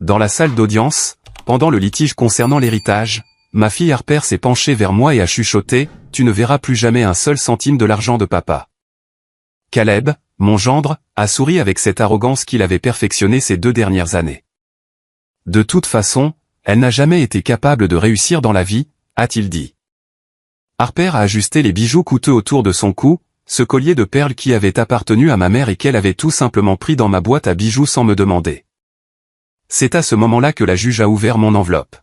Dans la salle d'audience, pendant le litige concernant l'héritage, ma fille Harper s'est penchée vers moi et a chuchoté, « Tu ne verras plus jamais un seul centime de l'argent de papa. » Caleb, mon gendre, a souri avec cette arrogance qu'il avait perfectionnée ces 2 dernières années. De toute façon, elle n'a jamais été capable de réussir dans la vie, a-t-il dit. Harper a ajusté les bijoux coûteux autour de son cou, ce collier de perles qui avait appartenu à ma mère et qu'elle avait tout simplement pris dans ma boîte à bijoux sans me demander. C'est à ce moment-là que la juge a ouvert mon enveloppe.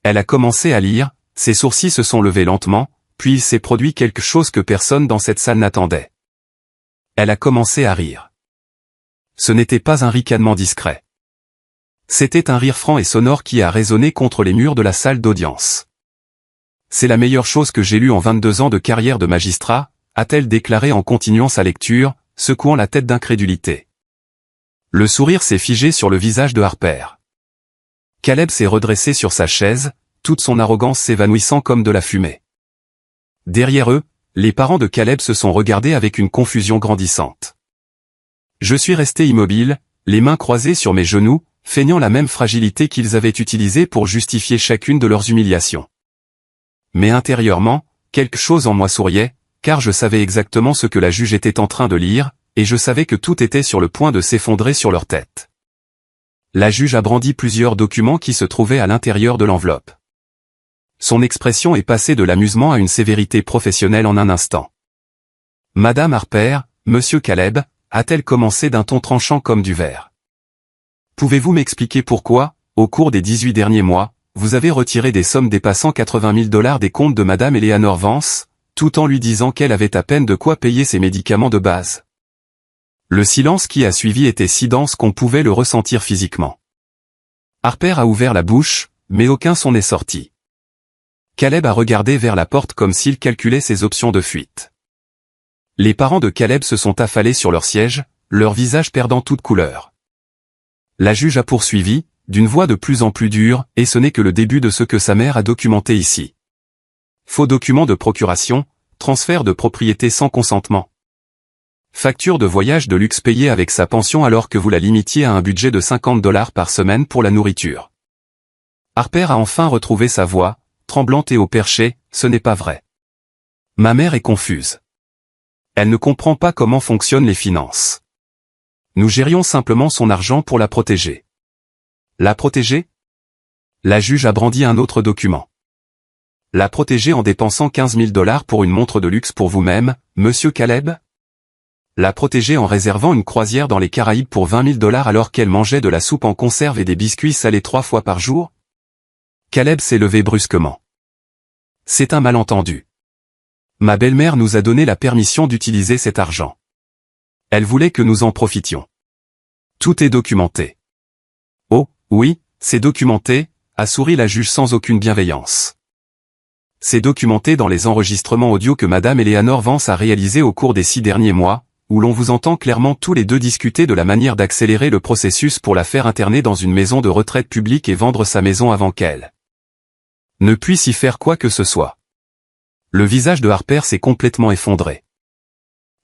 Elle a commencé à lire, ses sourcils se sont levés lentement, puis il s'est produit quelque chose que personne dans cette salle n'attendait. Elle a commencé à rire. Ce n'était pas un ricanement discret. C'était un rire franc et sonore qui a résonné contre les murs de la salle d'audience. C'est la meilleure chose que j'ai lue en 22 ans de carrière de magistrat, a-t-elle déclaré en continuant sa lecture, secouant la tête d'incrédulité. Le sourire s'est figé sur le visage de Harper. Caleb s'est redressé sur sa chaise, toute son arrogance s'évanouissant comme de la fumée. Derrière eux, les parents de Caleb se sont regardés avec une confusion grandissante. Je suis resté immobile, les mains croisées sur mes genoux, feignant la même fragilité qu'ils avaient utilisée pour justifier chacune de leurs humiliations. Mais intérieurement, quelque chose en moi souriait, car je savais exactement ce que la juge était en train de lire, et je savais que tout était sur le point de s'effondrer sur leur tête. La juge a brandi plusieurs documents qui se trouvaient à l'intérieur de l'enveloppe. Son expression est passée de l'amusement à une sévérité professionnelle en un instant. « Madame Harper, Monsieur Caleb », a-t-elle commencé d'un ton tranchant comme du verre. « Pouvez-vous m'expliquer pourquoi, au cours des 18 derniers mois, vous avez retiré des sommes dépassant 80 000 $ des comptes de Madame Eleanor Vance, tout en lui disant qu'elle avait à peine de quoi payer ses médicaments de base ?» Le silence qui a suivi était si dense qu'on pouvait le ressentir physiquement. Harper a ouvert la bouche, mais aucun son n'est sorti. Caleb a regardé vers la porte comme s'il calculait ses options de fuite. Les parents de Caleb se sont affalés sur leur siège, leur visage perdant toute couleur. La juge a poursuivi, d'une voix de plus en plus dure, et ce n'est que le début de ce que sa mère a documenté ici. Faux documents de procuration, transfert de propriété sans consentement. Facture de voyage de luxe payée avec sa pension alors que vous la limitiez à un budget de 50 $ par semaine pour la nourriture. Harper a enfin retrouvé sa voix, tremblante et au perché, ce n'est pas vrai. Ma mère est confuse. Elle ne comprend pas comment fonctionnent les finances. Nous gérions simplement son argent pour la protéger. La protéger? La juge a brandi un autre document. La protéger en dépensant 15 000 $ pour une montre de luxe pour vous-même, Monsieur Caleb? La protéger en réservant une croisière dans les Caraïbes pour 20 000 $ alors qu'elle mangeait de la soupe en conserve et des biscuits salés 3 fois par jour? Caleb s'est levé brusquement. C'est un malentendu. Ma belle-mère nous a donné la permission d'utiliser cet argent. Elle voulait que nous en profitions. Tout est documenté. Oh, oui, c'est documenté, a souri la juge sans aucune bienveillance. C'est documenté dans les enregistrements audio que Madame Eleanor Vance a réalisés au cours des 6 derniers mois, où l'on vous entend clairement tous les deux discuter de la manière d'accélérer le processus pour la faire interner dans une maison de retraite publique et vendre sa maison avant qu'elle ne puisse y faire quoi que ce soit. Le visage de Harper s'est complètement effondré.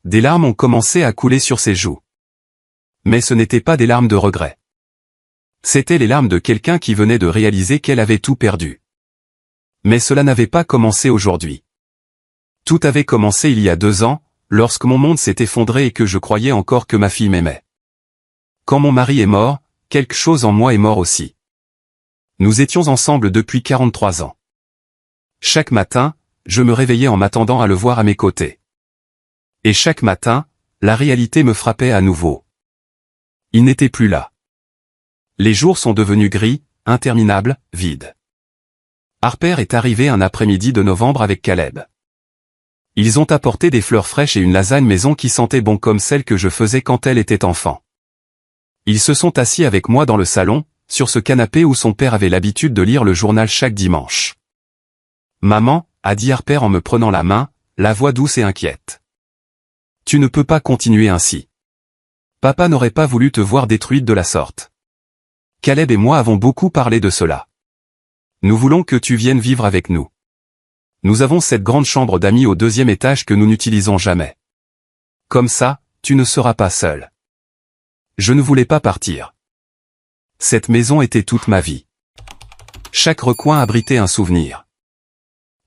Des larmes ont commencé à couler sur ses joues. Mais ce n'étaient pas des larmes de regret. C'étaient les larmes de quelqu'un qui venait de réaliser qu'elle avait tout perdu. Mais cela n'avait pas commencé aujourd'hui. Tout avait commencé il y a 2 ans, lorsque mon monde s'est effondré et que je croyais encore que ma fille m'aimait. Quand mon mari est mort, quelque chose en moi est mort aussi. Nous étions ensemble depuis 43 ans. Chaque matin, je me réveillais en m'attendant à le voir à mes côtés. Et chaque matin, la réalité me frappait à nouveau. Il n'était plus là. Les jours sont devenus gris, interminables, vides. Harper est arrivé un après-midi de novembre avec Caleb. Ils ont apporté des fleurs fraîches et une lasagne maison qui sentait bon comme celle que je faisais quand elle était enfant. Ils se sont assis avec moi dans le salon, sur ce canapé où son père avait l'habitude de lire le journal chaque dimanche. « Maman », a dit Harper en me prenant la main, la voix douce et inquiète. « Tu ne peux pas continuer ainsi. Papa n'aurait pas voulu te voir détruite de la sorte. Caleb et moi avons beaucoup parlé de cela. Nous voulons que tu viennes vivre avec nous. Nous avons cette grande chambre d'amis au 2e étage que nous n'utilisons jamais. Comme ça, tu ne seras pas seul. » Je ne voulais pas partir. Cette maison était toute ma vie. Chaque recoin abritait un souvenir.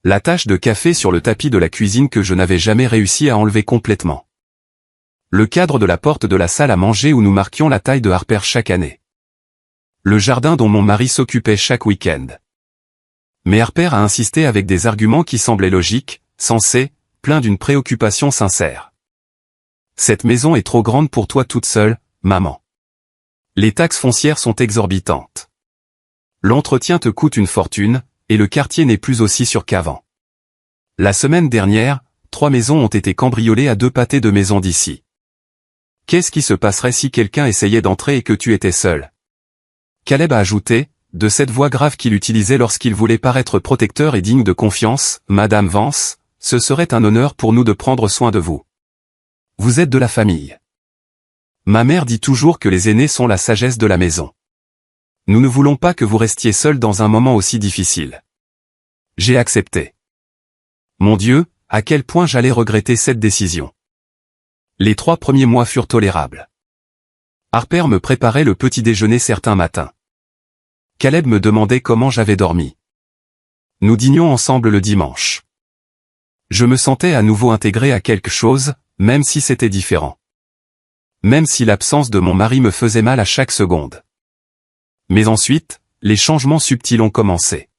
La tache de café sur le tapis de la cuisine que je n'avais jamais réussi à enlever complètement. Le cadre de la porte de la salle à manger où nous marquions la taille de Harper chaque année. Le jardin dont mon mari s'occupait chaque week-end. Mais Harper a insisté avec des arguments qui semblaient logiques, sensés, pleins d'une préoccupation sincère. Cette maison est trop grande pour toi toute seule, maman. Les taxes foncières sont exorbitantes. L'entretien te coûte une fortune, et le quartier n'est plus aussi sûr qu'avant. La semaine dernière, 3 maisons ont été cambriolées à 2 pâtés de maisons d'ici. Qu'est-ce qui se passerait si quelqu'un essayait d'entrer et que tu étais seul? Caleb a ajouté, de cette voix grave qu'il utilisait lorsqu'il voulait paraître protecteur et digne de confiance, Madame Vance, ce serait un honneur pour nous de prendre soin de vous. Vous êtes de la famille. Ma mère dit toujours que les aînés sont la sagesse de la maison. Nous ne voulons pas que vous restiez seul dans un moment aussi difficile. J'ai accepté. Mon Dieu, à quel point j'allais regretter cette décision. Les 3 premiers mois furent tolérables. Harper me préparait le petit déjeuner certains matins. Caleb me demandait comment j'avais dormi. Nous dînions ensemble le dimanche. Je me sentais à nouveau intégré à quelque chose, même si c'était différent. Même si l'absence de mon mari me faisait mal à chaque seconde. Mais ensuite, les changements subtils ont commencé.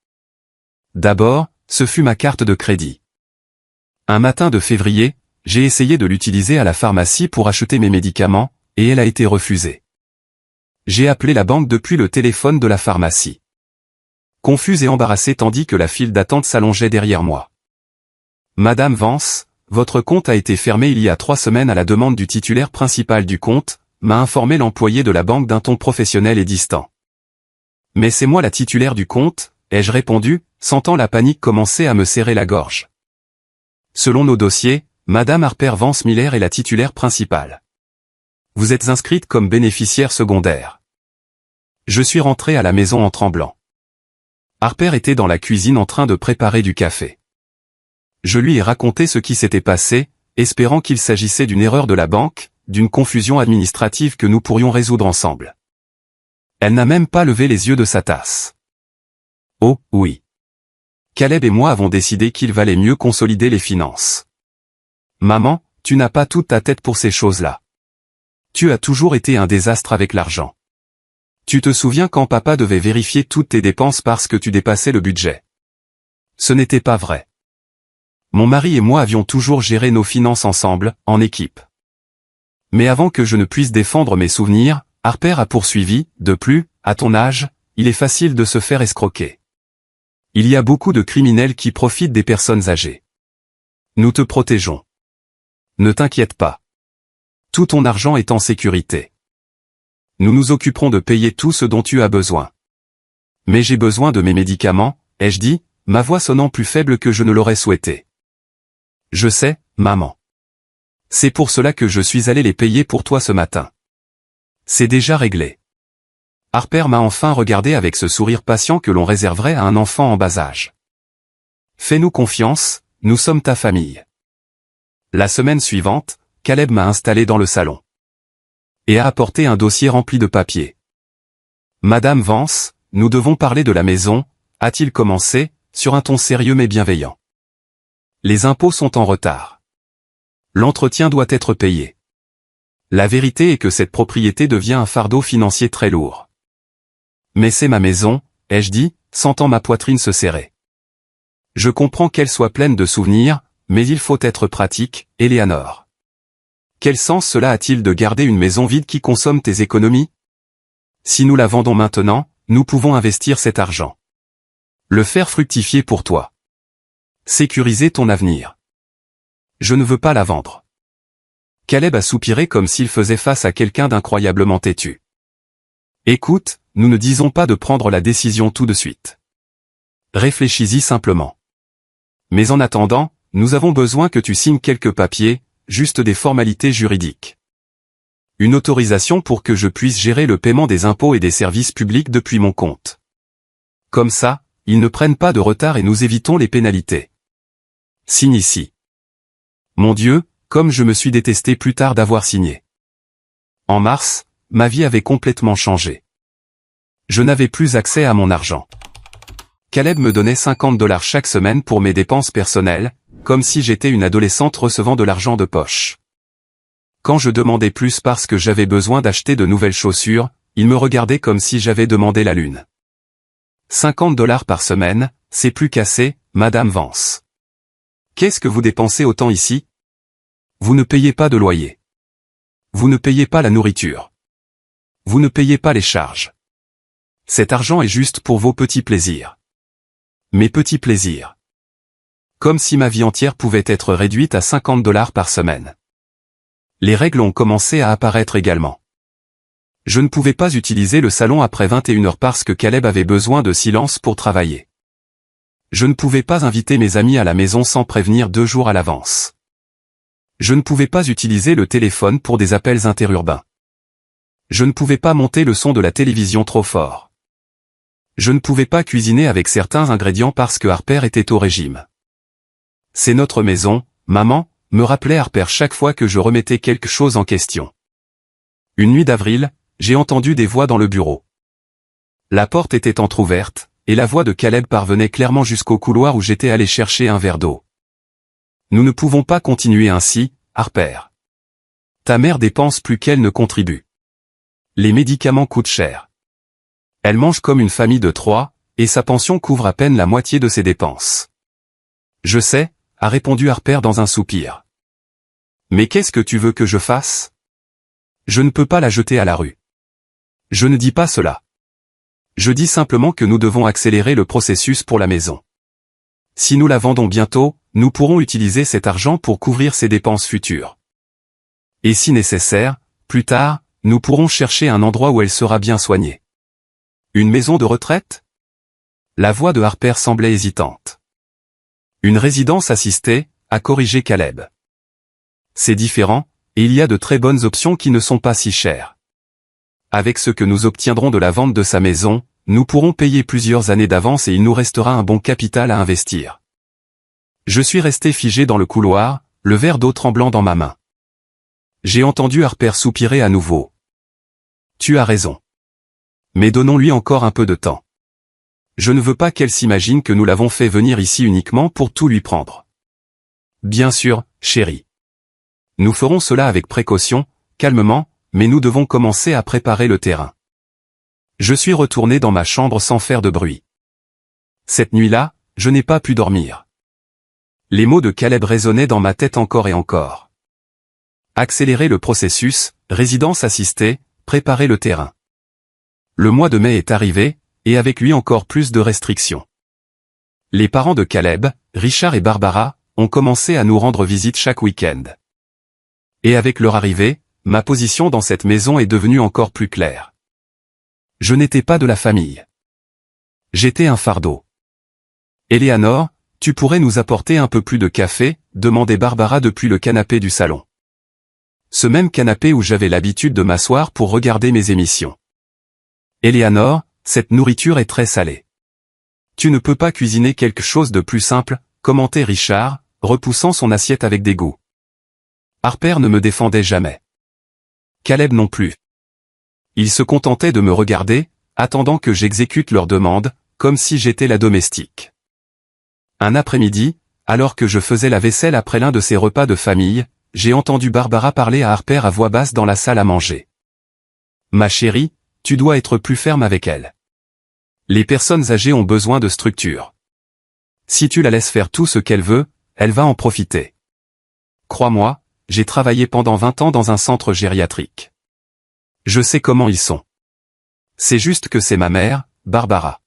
D'abord, ce fut ma carte de crédit. Un matin de février, j'ai essayé de l'utiliser à la pharmacie pour acheter mes médicaments, et elle a été refusée. J'ai appelé la banque depuis le téléphone de la pharmacie. Confuse et embarrassé tandis que la file d'attente s'allongeait derrière moi. Madame Vance, votre compte a été fermé il y a 3 semaines à la demande du titulaire principal du compte, m'a informé l'employé de la banque d'un ton professionnel et distant. Mais c'est moi la titulaire du compte, ai-je répondu, sentant la panique commencer à me serrer la gorge. Selon nos dossiers, Madame Harper Vance Miller est la titulaire principale. Vous êtes inscrite comme bénéficiaire secondaire. Je suis rentré à la maison en tremblant. Harper était dans la cuisine en train de préparer du café. Je lui ai raconté ce qui s'était passé, espérant qu'il s'agissait d'une erreur de la banque, d'une confusion administrative que nous pourrions résoudre ensemble. Elle n'a même pas levé les yeux de sa tasse. Oh, oui. Caleb et moi avons décidé qu'il valait mieux consolider les finances. Maman, tu n'as pas toute ta tête pour ces choses-là. Tu as toujours été un désastre avec l'argent. Tu te souviens quand papa devait vérifier toutes tes dépenses parce que tu dépassais le budget? Ce n'était pas vrai. Mon mari et moi avions toujours géré nos finances ensemble, en équipe. Mais avant que je ne puisse défendre mes souvenirs, Harper a poursuivi, de plus, à ton âge, il est facile de se faire escroquer. Il y a beaucoup de criminels qui profitent des personnes âgées. Nous te protégeons. Ne t'inquiète pas. Tout ton argent est en sécurité. Nous nous occuperons de payer tout ce dont tu as besoin. Mais j'ai besoin de mes médicaments, ai-je dit, ma voix sonnant plus faible que je ne l'aurais souhaité. Je sais, maman. C'est pour cela que je suis allé les payer pour toi ce matin. C'est déjà réglé. Harper m'a enfin regardé avec ce sourire patient que l'on réserverait à un enfant en bas âge. Fais-nous confiance, nous sommes ta famille. La semaine suivante, Caleb m'a installé dans le salon. Et a apporté un dossier rempli de papiers. Madame Vance, nous devons parler de la maison, a-t-il commencé, sur un ton sérieux mais bienveillant. Les impôts sont en retard. L'entretien doit être payé. La vérité est que cette propriété devient un fardeau financier très lourd. Mais c'est ma maison, ai-je dit, sentant ma poitrine se serrer. Je comprends qu'elle soit pleine de souvenirs, mais il faut être pratique, Eleanor. Quel sens cela a-t-il de garder une maison vide qui consomme tes économies? Si nous la vendons maintenant, nous pouvons investir cet argent. Le faire fructifier pour toi. Sécuriser ton avenir. Je ne veux pas la vendre. Caleb a soupiré comme s'il faisait face à quelqu'un d'incroyablement têtu. Écoute, nous ne disons pas de prendre la décision tout de suite. Réfléchis-y simplement. Mais en attendant, nous avons besoin que tu signes quelques papiers, juste des formalités juridiques. Une autorisation pour que je puisse gérer le paiement des impôts et des services publics depuis mon compte. Comme ça, ils ne prennent pas de retard et nous évitons les pénalités. Signe ici. Mon Dieu, comme je me suis détesté plus tard d'avoir signé. En mars, ma vie avait complètement changé. Je n'avais plus accès à mon argent. Caleb me donnait $50 chaque semaine pour mes dépenses personnelles, comme si j'étais une adolescente recevant de l'argent de poche. Quand je demandais plus parce que j'avais besoin d'acheter de nouvelles chaussures, il me regardait comme si j'avais demandé la lune. $50 par semaine, c'est plus qu'assez, Madame Vance. Qu'est-ce que vous dépensez autant ici? Vous ne payez pas de loyer. Vous ne payez pas la nourriture. Vous ne payez pas les charges. Cet argent est juste pour vos petits plaisirs. Mes petits plaisirs. Comme si ma vie entière pouvait être réduite à $50 par semaine. Les règles ont commencé à apparaître également. Je ne pouvais pas utiliser le salon après 21h parce que Caleb avait besoin de silence pour travailler. Je ne pouvais pas inviter mes amis à la maison sans prévenir 2 jours à l'avance. Je ne pouvais pas utiliser le téléphone pour des appels interurbains. Je ne pouvais pas monter le son de la télévision trop fort. Je ne pouvais pas cuisiner avec certains ingrédients parce que Harper était au régime. C'est notre maison, maman, me rappelait Harper chaque fois que je remettais quelque chose en question. Une nuit d'avril, j'ai entendu des voix dans le bureau. La porte était entr'ouverte, et la voix de Caleb parvenait clairement jusqu'au couloir où j'étais allé chercher un verre d'eau. Nous ne pouvons pas continuer ainsi, Harper. Ta mère dépense plus qu'elle ne contribue. Les médicaments coûtent cher. Elle mange comme une famille de 3, et sa pension couvre à peine la moitié de ses dépenses. Je sais, a répondu Harper dans un soupir. Mais qu'est-ce que tu veux que je fasse? Je ne peux pas la jeter à la rue. Je ne dis pas cela. Je dis simplement que nous devons accélérer le processus pour la maison. Si nous la vendons bientôt, nous pourrons utiliser cet argent pour couvrir ses dépenses futures. Et si nécessaire, plus tard, nous pourrons chercher un endroit où elle sera bien soignée. Une maison de retraite? La voix de Harper semblait hésitante. Une résidence assistée, a corrigé Caleb. C'est différent, et il y a de très bonnes options qui ne sont pas si chères. Avec ce que nous obtiendrons de la vente de sa maison, nous pourrons payer plusieurs années d'avance et il nous restera un bon capital à investir. Je suis resté figé dans le couloir, le verre d'eau tremblant dans ma main. J'ai entendu Harper soupirer à nouveau. Tu as raison. Mais donnons-lui encore un peu de temps. Je ne veux pas qu'elle s'imagine que nous l'avons fait venir ici uniquement pour tout lui prendre. Bien sûr, chérie. Nous ferons cela avec précaution, calmement, mais nous devons commencer à préparer le terrain. Je suis retourné dans ma chambre sans faire de bruit. Cette nuit-là, je n'ai pas pu dormir. Les mots de Caleb résonnaient dans ma tête encore et encore. Accélérer le processus, résidence assistée, préparer le terrain. Le mois de mai est arrivé, et avec lui encore plus de restrictions. Les parents de Caleb, Richard et Barbara, ont commencé à nous rendre visite chaque week-end. Et avec leur arrivée, ma position dans cette maison est devenue encore plus claire. Je n'étais pas de la famille. J'étais un fardeau. Eleanor, tu pourrais nous apporter un peu plus de café, demandait Barbara depuis le canapé du salon. Ce même canapé où j'avais l'habitude de m'asseoir pour regarder mes émissions. Eleanor, cette nourriture est très salée. Tu ne peux pas cuisiner quelque chose de plus simple, commentait Richard, repoussant son assiette avec dégoût. Harper ne me défendait jamais. Caleb non plus. Ils se contentaient de me regarder, attendant que j'exécute leurs demandes, comme si j'étais la domestique. Un après-midi, alors que je faisais la vaisselle après l'un de ces repas de famille, j'ai entendu Barbara parler à Harper à voix basse dans la salle à manger. Ma chérie, tu dois être plus ferme avec elle. Les personnes âgées ont besoin de structure. Si tu la laisses faire tout ce qu'elle veut, elle va en profiter. Crois-moi, j'ai travaillé pendant 20 ans dans un centre gériatrique. Je sais comment ils sont. C'est juste que c'est ma mère, Barbara.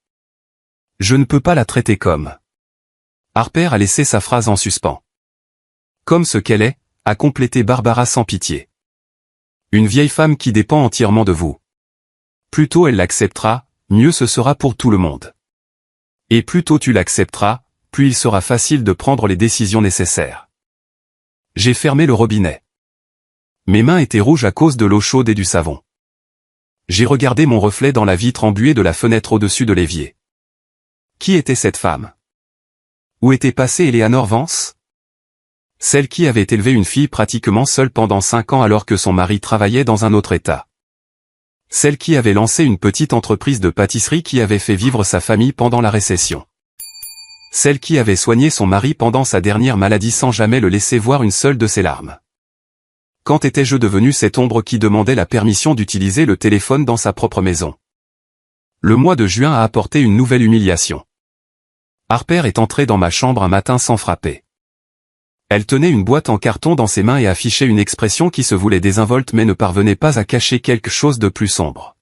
Je ne peux pas la traiter comme. Harper a laissé sa phrase en suspens. Comme ce qu'elle est, a complété Barbara sans pitié. Une vieille femme qui dépend entièrement de vous. Plus tôt elle l'acceptera, mieux ce sera pour tout le monde. Et plus tôt tu l'accepteras, plus il sera facile de prendre les décisions nécessaires. J'ai fermé le robinet. Mes mains étaient rouges à cause de l'eau chaude et du savon. J'ai regardé mon reflet dans la vitre embuée de la fenêtre au-dessus de l'évier. Qui était cette femme? Où était passée Eleanor Vance? Celle qui avait élevé une fille pratiquement seule pendant 5 ans alors que son mari travaillait dans un autre État. Celle qui avait lancé une petite entreprise de pâtisserie qui avait fait vivre sa famille pendant la récession. Celle qui avait soigné son mari pendant sa dernière maladie sans jamais le laisser voir une seule de ses larmes. Quand étais-je devenu cette ombre qui demandait la permission d'utiliser le téléphone dans sa propre maison? Le mois de juin a apporté une nouvelle humiliation. Harper est entrée dans ma chambre un matin sans frapper. Elle tenait une boîte en carton dans ses mains et affichait une expression qui se voulait désinvolte mais ne parvenait pas à cacher quelque chose de plus sombre.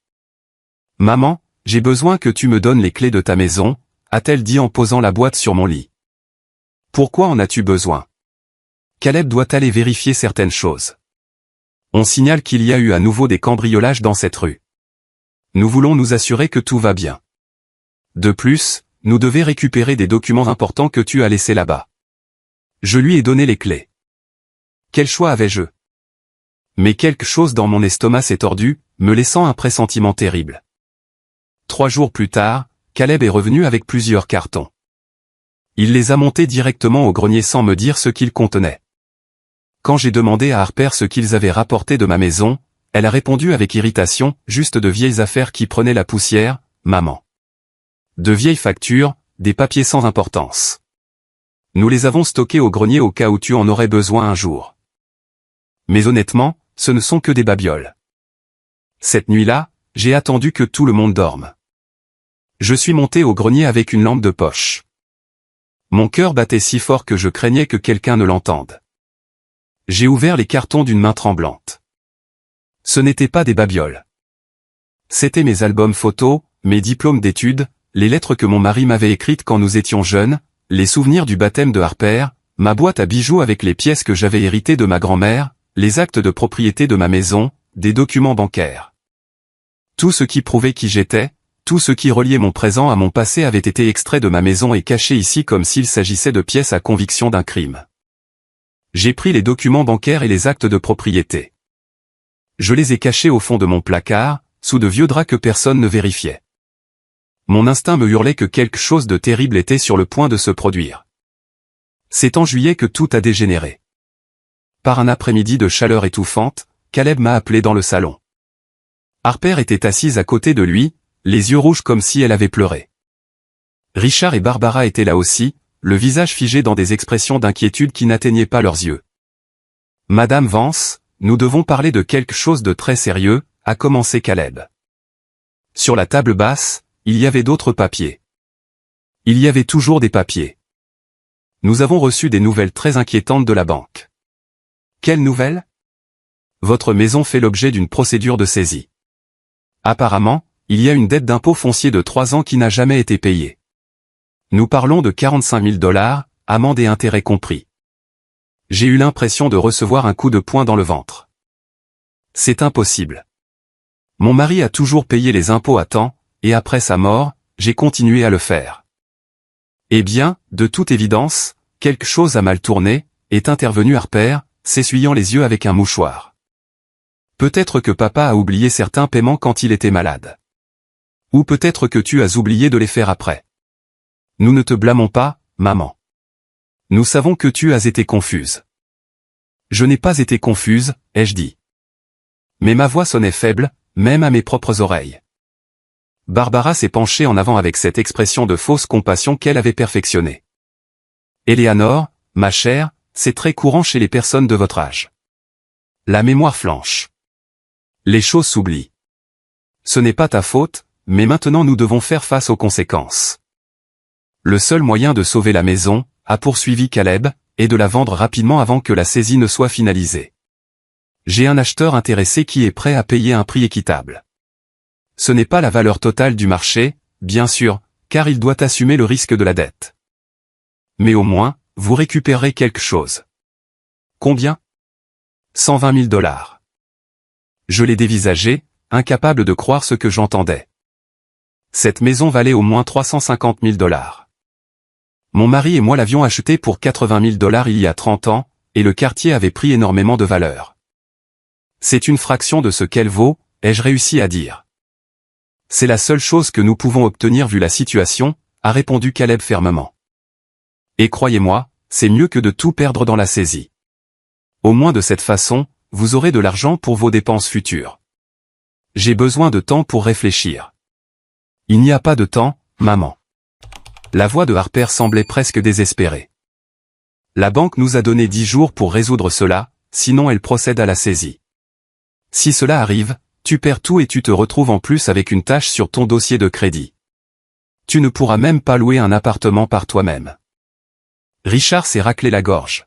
« Maman, j'ai besoin que tu me donnes les clés de ta maison », a-t-elle dit en posant la boîte sur mon lit. « Pourquoi en as-tu besoin ? Caleb doit aller vérifier certaines choses. On signale qu'il y a eu à nouveau des cambriolages dans cette rue. Nous voulons nous assurer que tout va bien. De plus, nous devons récupérer des documents importants que tu as laissés là-bas. » Je lui ai donné les clés. Quel choix avais-je? Mais quelque chose dans mon estomac s'est tordu, me laissant un pressentiment terrible. 3 jours plus tard, Caleb est revenu avec plusieurs cartons. Il les a montés directement au grenier sans me dire ce qu'ils contenaient. Quand j'ai demandé à Harper ce qu'ils avaient rapporté de ma maison, elle a répondu avec irritation, juste de vieilles affaires qui prenaient la poussière, maman. De vieilles factures, des papiers sans importance. Nous les avons stockés au grenier au cas où tu en aurais besoin un jour. Mais honnêtement, ce ne sont que des babioles. Cette nuit-là, j'ai attendu que tout le monde dorme. Je suis monté au grenier avec une lampe de poche. Mon cœur battait si fort que je craignais que quelqu'un ne l'entende. J'ai ouvert les cartons d'une main tremblante. Ce n'étaient pas des babioles. C'étaient mes albums photos, mes diplômes d'études, les lettres que mon mari m'avait écrites quand nous étions jeunes, les souvenirs du baptême de Harper, ma boîte à bijoux avec les pièces que j'avais héritées de ma grand-mère, les actes de propriété de ma maison, des documents bancaires. Tout ce qui prouvait qui j'étais, tout ce qui reliait mon présent à mon passé avait été extrait de ma maison et caché ici comme s'il s'agissait de pièces à conviction d'un crime. J'ai pris les documents bancaires et les actes de propriété. Je les ai cachés au fond de mon placard, sous de vieux draps que personne ne vérifiait. Mon instinct me hurlait que quelque chose de terrible était sur le point de se produire. C'est en juillet que tout a dégénéré. Par un après-midi de chaleur étouffante, Caleb m'a appelé dans le salon. Harper était assise à côté de lui, les yeux rouges comme si elle avait pleuré. Richard et Barbara étaient là aussi, le visage figé dans des expressions d'inquiétude qui n'atteignaient pas leurs yeux. « Madame Vance, nous devons parler de quelque chose de très sérieux », a commencé Caleb. Sur la table basse, il y avait d'autres papiers. Il y avait toujours des papiers. Nous avons reçu des nouvelles très inquiétantes de la banque. Quelles nouvelles? Votre maison fait l'objet d'une procédure de saisie. Apparemment, il y a une dette d'impôt foncier de 3 ans qui n'a jamais été payée. Nous parlons de 45 000 $, amende et intérêts compris. J'ai eu l'impression de recevoir un coup de poing dans le ventre. C'est impossible. Mon mari a toujours payé les impôts à temps, et après sa mort, j'ai continué à le faire. Eh bien, de toute évidence, quelque chose a mal tourné, est intervenu Harper, s'essuyant les yeux avec un mouchoir. Peut-être que papa a oublié certains paiements quand il était malade. Ou peut-être que tu as oublié de les faire après. Nous ne te blâmons pas, maman. Nous savons que tu as été confuse. Je n'ai pas été confuse, ai-je dit. Mais ma voix sonnait faible, même à mes propres oreilles. Barbara s'est penchée en avant avec cette expression de fausse compassion qu'elle avait perfectionnée. Éléanore, ma chère, c'est très courant chez les personnes de votre âge. La mémoire flanche. Les choses s'oublient. Ce n'est pas ta faute, mais maintenant nous devons faire face aux conséquences. Le seul moyen de sauver la maison, a poursuivi Caleb, est de la vendre rapidement avant que la saisie ne soit finalisée. J'ai un acheteur intéressé qui est prêt à payer un prix équitable. Ce n'est pas la valeur totale du marché, bien sûr, car il doit assumer le risque de la dette. Mais au moins, vous récupérerez quelque chose. Combien? 120 000 $. Je l'ai dévisagé, incapable de croire ce que j'entendais. Cette maison valait au moins 350 000 $. Mon mari et moi l'avions achetée pour 80 000 $ il y a 30 ans, et le quartier avait pris énormément de valeur. C'est une fraction de ce qu'elle vaut, ai-je réussi à dire. C'est la seule chose que nous pouvons obtenir vu la situation, a répondu Caleb fermement. Et croyez-moi, c'est mieux que de tout perdre dans la saisie. Au moins de cette façon, vous aurez de l'argent pour vos dépenses futures. J'ai besoin de temps pour réfléchir. Il n'y a pas de temps, maman. La voix de Harper semblait presque désespérée. La banque nous a donné 10 jours pour résoudre cela, sinon elle procède à la saisie. Si cela arrive, tu perds tout et tu te retrouves en plus avec une tâche sur ton dossier de crédit. Tu ne pourras même pas louer un appartement par toi-même. Richard s'est raclé la gorge.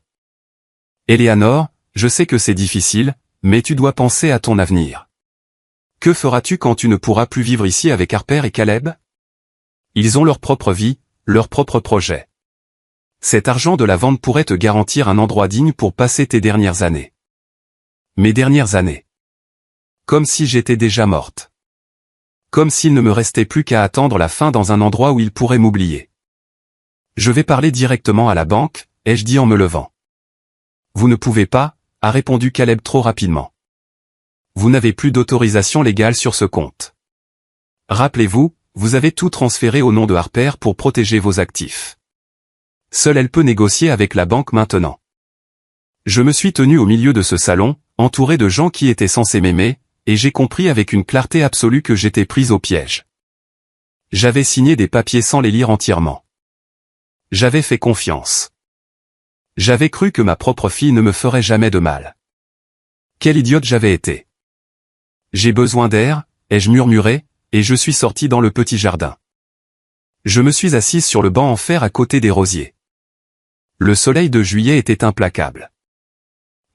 Eleanor, je sais que c'est difficile, mais tu dois penser à ton avenir. Que feras-tu quand tu ne pourras plus vivre ici avec Harper et Caleb? Ils ont leur propre vie, leur propre projet. Cet argent de la vente pourrait te garantir un endroit digne pour passer tes dernières années. Mes dernières années. Comme si j'étais déjà morte. Comme s'il ne me restait plus qu'à attendre la fin dans un endroit où ils pourraient m'oublier. Je vais parler directement à la banque, ai-je dit en me levant. Vous ne pouvez pas, a répondu Caleb trop rapidement. Vous n'avez plus d'autorisation légale sur ce compte. Rappelez-vous, vous avez tout transféré au nom de Harper pour protéger vos actifs. Seule elle peut négocier avec la banque maintenant. Je me suis tenu au milieu de ce salon, entouré de gens qui étaient censés m'aimer, et j'ai compris avec une clarté absolue que j'étais prise au piège. J'avais signé des papiers sans les lire entièrement. J'avais fait confiance. J'avais cru que ma propre fille ne me ferait jamais de mal. Quelle idiote j'avais été. J'ai besoin d'air, ai-je murmuré, et je suis sorti dans le petit jardin. Je me suis assise sur le banc en fer à côté des rosiers. Le soleil de juillet était implacable.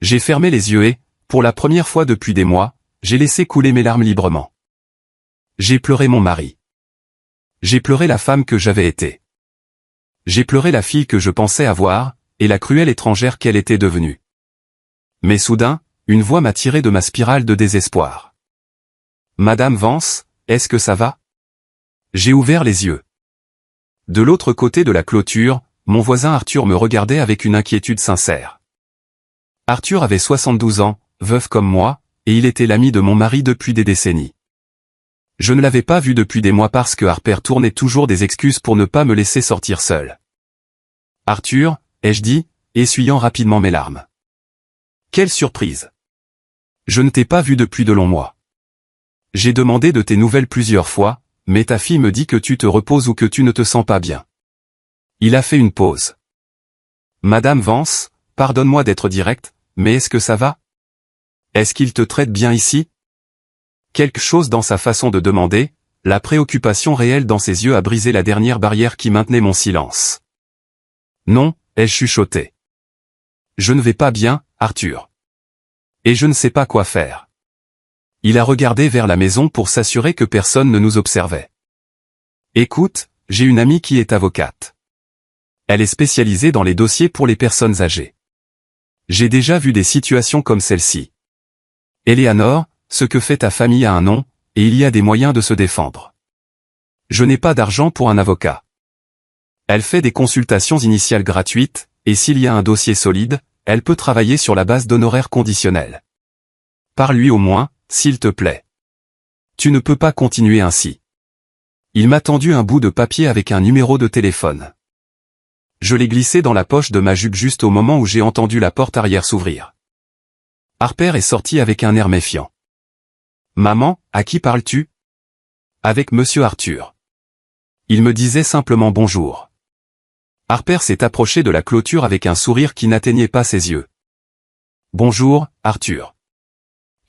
J'ai fermé les yeux et, pour la première fois depuis des mois, j'ai laissé couler mes larmes librement. J'ai pleuré mon mari. J'ai pleuré la femme que j'avais été. J'ai pleuré la fille que je pensais avoir, et la cruelle étrangère qu'elle était devenue. Mais soudain, une voix m'a tiré de ma spirale de désespoir. Madame Vance, est-ce que ça va? J'ai ouvert les yeux. De l'autre côté de la clôture, mon voisin Arthur me regardait avec une inquiétude sincère. Arthur avait 72 ans, veuf comme moi, et il était l'ami de mon mari depuis des décennies. Je ne l'avais pas vu depuis des mois parce que Harper tournait toujours des excuses pour ne pas me laisser sortir seul. Arthur, ai-je dit, essuyant rapidement mes larmes. Quelle surprise! Je ne t'ai pas vu depuis de longs mois. J'ai demandé de tes nouvelles plusieurs fois, mais ta fille me dit que tu te reposes ou que tu ne te sens pas bien. Il a fait une pause. Madame Vance, pardonne-moi d'être direct, mais est-ce que ça va? Est-ce qu'il te traite bien ici? Quelque chose dans sa façon de demander, la préoccupation réelle dans ses yeux a brisé la dernière barrière qui maintenait mon silence. Non, ai-je chuchoté. Je ne vais pas bien, Arthur. Et je ne sais pas quoi faire. Il a regardé vers la maison pour s'assurer que personne ne nous observait. Écoute, j'ai une amie qui est avocate. Elle est spécialisée dans les dossiers pour les personnes âgées. J'ai déjà vu des situations comme celle-ci. Eleanor, ce que fait ta famille a un nom, et il y a des moyens de se défendre. Je n'ai pas d'argent pour un avocat. Elle fait des consultations initiales gratuites, et s'il y a un dossier solide, elle peut travailler sur la base d'honoraires conditionnels. Parle-lui au moins, s'il te plaît. Tu ne peux pas continuer ainsi. Il m'a tendu un bout de papier avec un numéro de téléphone. Je l'ai glissé dans la poche de ma jupe juste au moment où j'ai entendu la porte arrière s'ouvrir. Harper est sorti avec un air méfiant. Maman, à qui parles-tu? Avec monsieur Arthur. Il me disait simplement bonjour. Harper s'est approché de la clôture avec un sourire qui n'atteignait pas ses yeux. Bonjour, Arthur.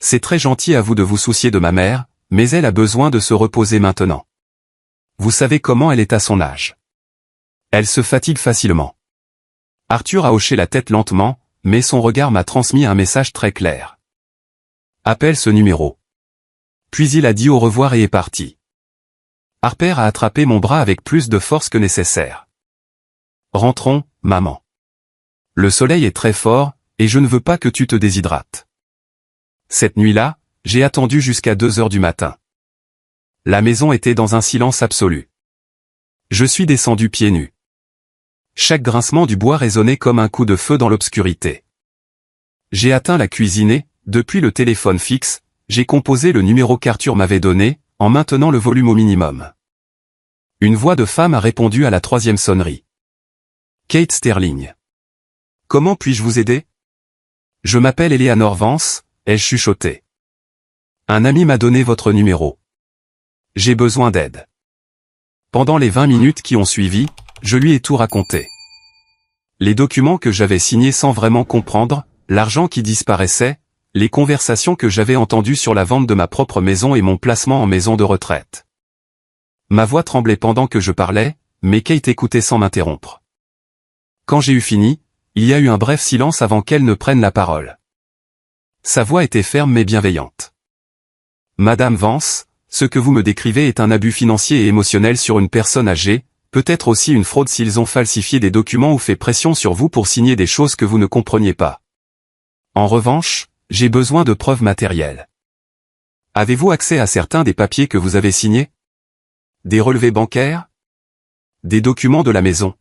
C'est très gentil à vous de vous soucier de ma mère, mais elle a besoin de se reposer maintenant. Vous savez comment elle est à son âge. Elle se fatigue facilement. Arthur a hoché la tête lentement, mais son regard m'a transmis un message très clair. Appelle ce numéro. Puis il a dit au revoir et est parti. Harper a attrapé mon bras avec plus de force que nécessaire. Rentrons, maman. Le soleil est très fort, et je ne veux pas que tu te déshydrates. Cette nuit-là, j'ai attendu jusqu'à 2 heures du matin. La maison était dans un silence absolu. Je suis descendu pieds nus. Chaque grincement du bois résonnait comme un coup de feu dans l'obscurité. J'ai atteint la cuisine et, depuis le téléphone fixe, j'ai composé le numéro qu'Arthur m'avait donné, en maintenant le volume au minimum. Une voix de femme a répondu à la 3e sonnerie. Kate Sterling. Comment puis-je vous aider? Je m'appelle Eleanor Vance, ai-je chuchoté. Un ami m'a donné votre numéro. J'ai besoin d'aide. Pendant les 20 minutes qui ont suivi, je lui ai tout raconté. Les documents que j'avais signés sans vraiment comprendre, l'argent qui disparaissait, les conversations que j'avais entendues sur la vente de ma propre maison et mon placement en maison de retraite. Ma voix tremblait pendant que je parlais, mais Kate écoutait sans m'interrompre. Quand j'ai eu fini, il y a eu un bref silence avant qu'elle ne prenne la parole. Sa voix était ferme mais bienveillante. Madame Vance, ce que vous me décrivez est un abus financier et émotionnel sur une personne âgée, peut-être aussi une fraude s'ils ont falsifié des documents ou fait pression sur vous pour signer des choses que vous ne compreniez pas. En revanche, j'ai besoin de preuves matérielles. Avez-vous accès à certains des papiers que vous avez signés? Des relevés bancaires? Des documents de la maison?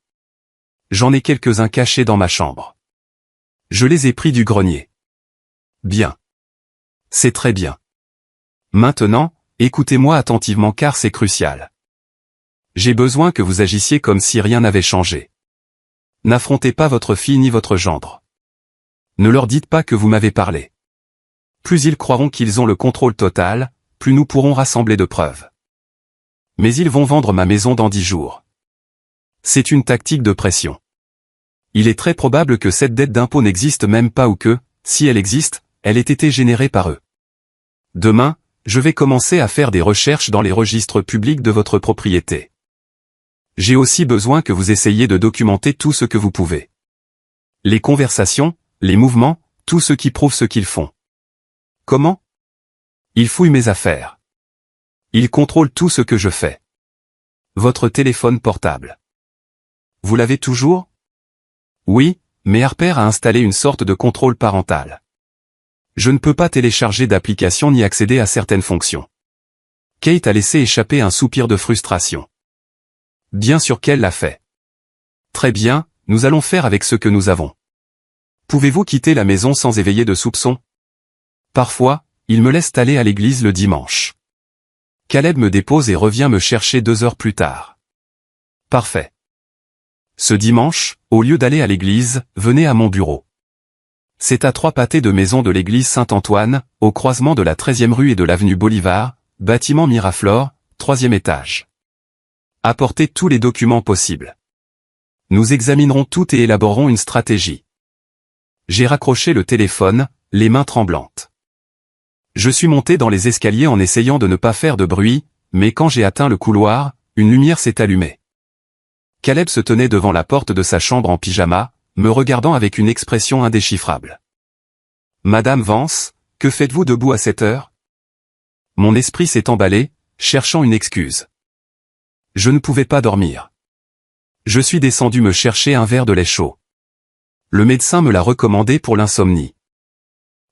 J'en ai quelques-uns cachés dans ma chambre. Je les ai pris du grenier. Bien. C'est très bien. Maintenant, écoutez-moi attentivement car c'est crucial. J'ai besoin que vous agissiez comme si rien n'avait changé. N'affrontez pas votre fille ni votre gendre. Ne leur dites pas que vous m'avez parlé. Plus ils croiront qu'ils ont le contrôle total, plus nous pourrons rassembler de preuves. Mais ils vont vendre ma maison dans 10 jours. C'est une tactique de pression. Il est très probable que cette dette d'impôt n'existe même pas ou que, si elle existe, elle ait été générée par eux. Demain, je vais commencer à faire des recherches dans les registres publics de votre propriété. J'ai aussi besoin que vous essayiez de documenter tout ce que vous pouvez. Les conversations, les mouvements, tout ce qui prouve ce qu'ils font. Comment? Ils fouillent mes affaires. Ils contrôlent tout ce que je fais. Votre téléphone portable. Vous l'avez toujours? Oui, mais Harper a installé une sorte de contrôle parental. Je ne peux pas télécharger d'application ni accéder à certaines fonctions. Kate a laissé échapper un soupir de frustration. Bien sûr qu'elle l'a fait. Très bien, nous allons faire avec ce que nous avons. Pouvez-vous quitter la maison sans éveiller de soupçons? Parfois, ils me laissent aller à l'église le dimanche. Caleb me dépose et revient me chercher 2 heures plus tard. Parfait. Ce dimanche, au lieu d'aller à l'église, venez à mon bureau. C'est à 3 pâtés de maison de l'église Saint-Antoine, au croisement de la 13e rue et de l'avenue Bolivar, bâtiment Miraflore, 3e étage. Apportez tous les documents possibles. Nous examinerons tout et élaborerons une stratégie. J'ai raccroché le téléphone, les mains tremblantes. Je suis monté dans les escaliers en essayant de ne pas faire de bruit, mais quand j'ai atteint le couloir, une lumière s'est allumée. Caleb se tenait devant la porte de sa chambre en pyjama, me regardant avec une expression indéchiffrable. Madame Vance, que faites-vous debout à cette heure? Mon esprit s'est emballé, cherchant une excuse. Je ne pouvais pas dormir. Je suis descendu me chercher un verre de lait chaud. Le médecin me l'a recommandé pour l'insomnie.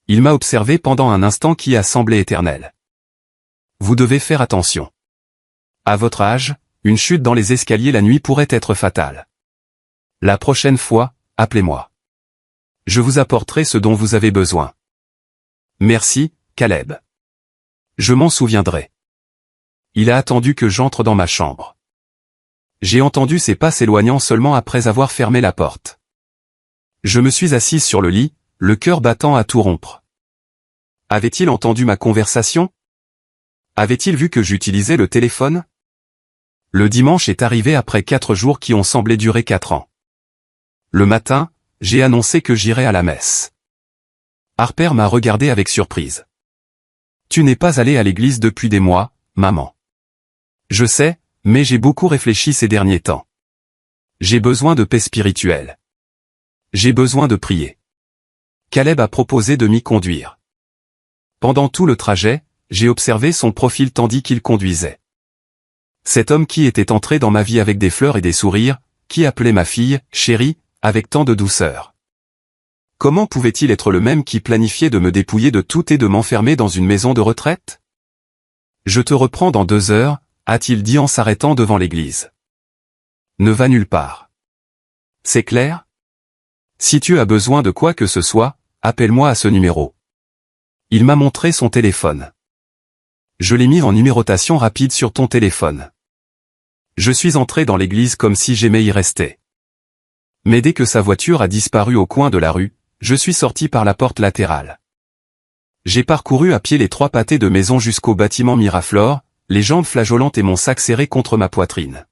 Il m'a observé pendant un instant qui a semblé éternel. Vous devez faire attention. À votre âge, une chute dans les escaliers la nuit pourrait être fatale. La prochaine fois, appelez-moi. Je vous apporterai ce dont vous avez besoin. Merci, Caleb. Je m'en souviendrai. Il a attendu que j'entre dans ma chambre. J'ai entendu ses pas s'éloignant seulement après avoir fermé la porte. Je me suis assise sur le lit, le cœur battant à tout rompre. Avait-il entendu ma conversation? Avait-il vu que j'utilisais le téléphone? Le dimanche est arrivé après 4 jours qui ont semblé durer 4 ans. Le matin, j'ai annoncé que j'irais à la messe. Harper m'a regardé avec surprise. Tu n'es pas allé à l'église depuis des mois, maman. Je sais, mais j'ai beaucoup réfléchi ces derniers temps. J'ai besoin de paix spirituelle. J'ai besoin de prier. Caleb a proposé de m'y conduire. Pendant tout le trajet, j'ai observé son profil tandis qu'il conduisait. Cet homme qui était entré dans ma vie avec des fleurs et des sourires, qui appelait ma fille, chérie, avec tant de douceur. Comment pouvait-il être le même qui planifiait de me dépouiller de tout et de m'enfermer dans une maison de retraite? Je te reprends dans 2 heures, a-t-il dit en s'arrêtant devant l'église. Ne va nulle part. C'est clair? Si tu as besoin de quoi que ce soit, appelle-moi à ce numéro. Il m'a montré son téléphone. Je l'ai mis en numérotation rapide sur ton téléphone. Je suis entré dans l'église comme si j'aimais y rester. Mais dès que sa voiture a disparu au coin de la rue, je suis sorti par la porte latérale. J'ai parcouru à pied les 3 pâtés de maison jusqu'au bâtiment Miraflore, les jambes flageolantes et mon sac serré contre ma poitrine.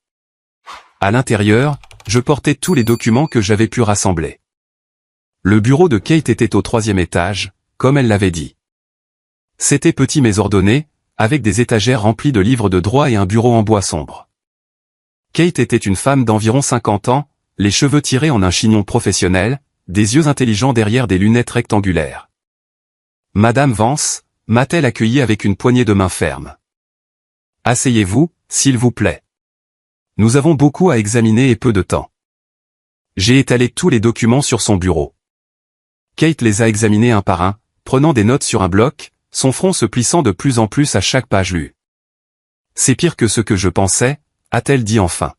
À l'intérieur, je portais tous les documents que j'avais pu rassembler. Le bureau de Kate était au 3e étage, comme elle l'avait dit. C'était petit mais ordonné, avec des étagères remplies de livres de droit et un bureau en bois sombre. Kate était une femme d'environ 50 ans, les cheveux tirés en un chignon professionnel, des yeux intelligents derrière des lunettes rectangulaires. Madame Vance, m'a-t-elle accueilli avec une poignée de main ferme. Asseyez-vous, s'il vous plaît. Nous avons beaucoup à examiner et peu de temps. J'ai étalé tous les documents sur son bureau. Kate les a examinés un par un, prenant des notes sur un bloc, son front se plissant de plus en plus à chaque page lue. C'est pire que ce que je pensais, a-t-elle dit enfin.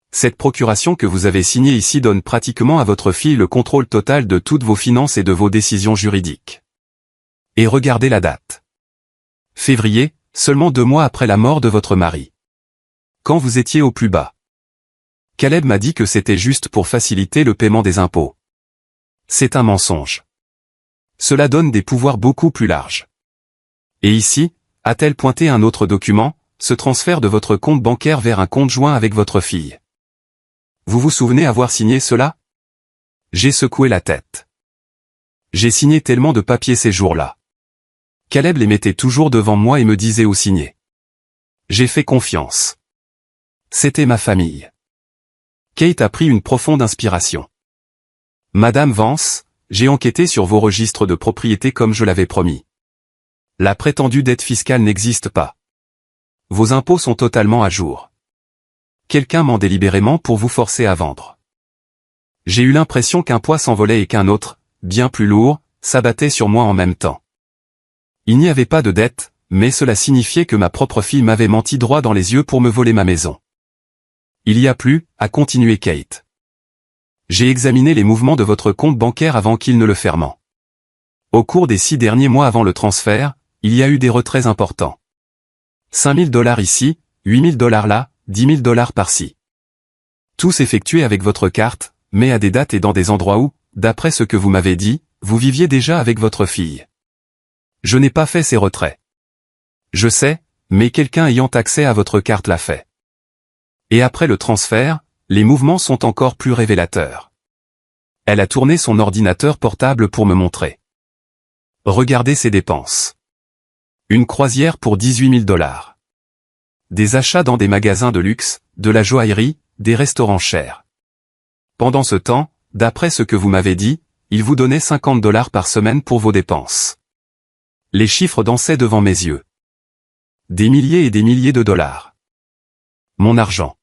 Cette procuration que vous avez signée ici donne pratiquement à votre fille le contrôle total de toutes vos finances et de vos décisions juridiques. Et regardez la date. Février, seulement 2 mois après la mort de votre mari. Quand vous étiez au plus bas. Caleb m'a dit que c'était juste pour faciliter le paiement des impôts. C'est un mensonge. Cela donne des pouvoirs beaucoup plus larges. Et ici, a-t-elle pointé un autre document, ce transfert de votre compte bancaire vers un compte joint avec votre fille. Vous vous souvenez avoir signé cela? J'ai secoué la tête. J'ai signé tellement de papiers ces jours-là. Caleb les mettait toujours devant moi et me disait où signer. J'ai fait confiance. C'était ma famille. Kate a pris une profonde inspiration. Madame Vance, j'ai enquêté sur vos registres de propriété comme je l'avais promis. La prétendue dette fiscale n'existe pas. Vos impôts sont totalement à jour. Quelqu'un ment délibérément pour vous forcer à vendre. J'ai eu l'impression qu'un poids s'envolait et qu'un autre, bien plus lourd, s'abattait sur moi en même temps. Il n'y avait pas de dette, mais cela signifiait que ma propre fille m'avait menti droit dans les yeux pour me voler ma maison. Il y a plus, a continué Kate. J'ai examiné les mouvements de votre compte bancaire avant qu'il ne le fermât. Au cours des 6 derniers mois avant le transfert, il y a eu des retraits importants. 5 000 $ ici, 8 000 $ là, 10 000 $ par-ci. Tous effectués avec votre carte, mais à des dates et dans des endroits où, d'après ce que vous m'avez dit, vous viviez déjà avec votre fille. Je n'ai pas fait ces retraits. Je sais, mais quelqu'un ayant accès à votre carte l'a fait. Et après le transfert, les mouvements sont encore plus révélateurs. Elle a tourné son ordinateur portable pour me montrer. Regardez ses dépenses. Une croisière pour 18 000 $. Des achats dans des magasins de luxe, de la joaillerie, des restaurants chers. Pendant ce temps, d'après ce que vous m'avez dit, il vous donnait 50 $ par semaine pour vos dépenses. Les chiffres dansaient devant mes yeux. Des milliers et des milliers de dollars. Mon argent.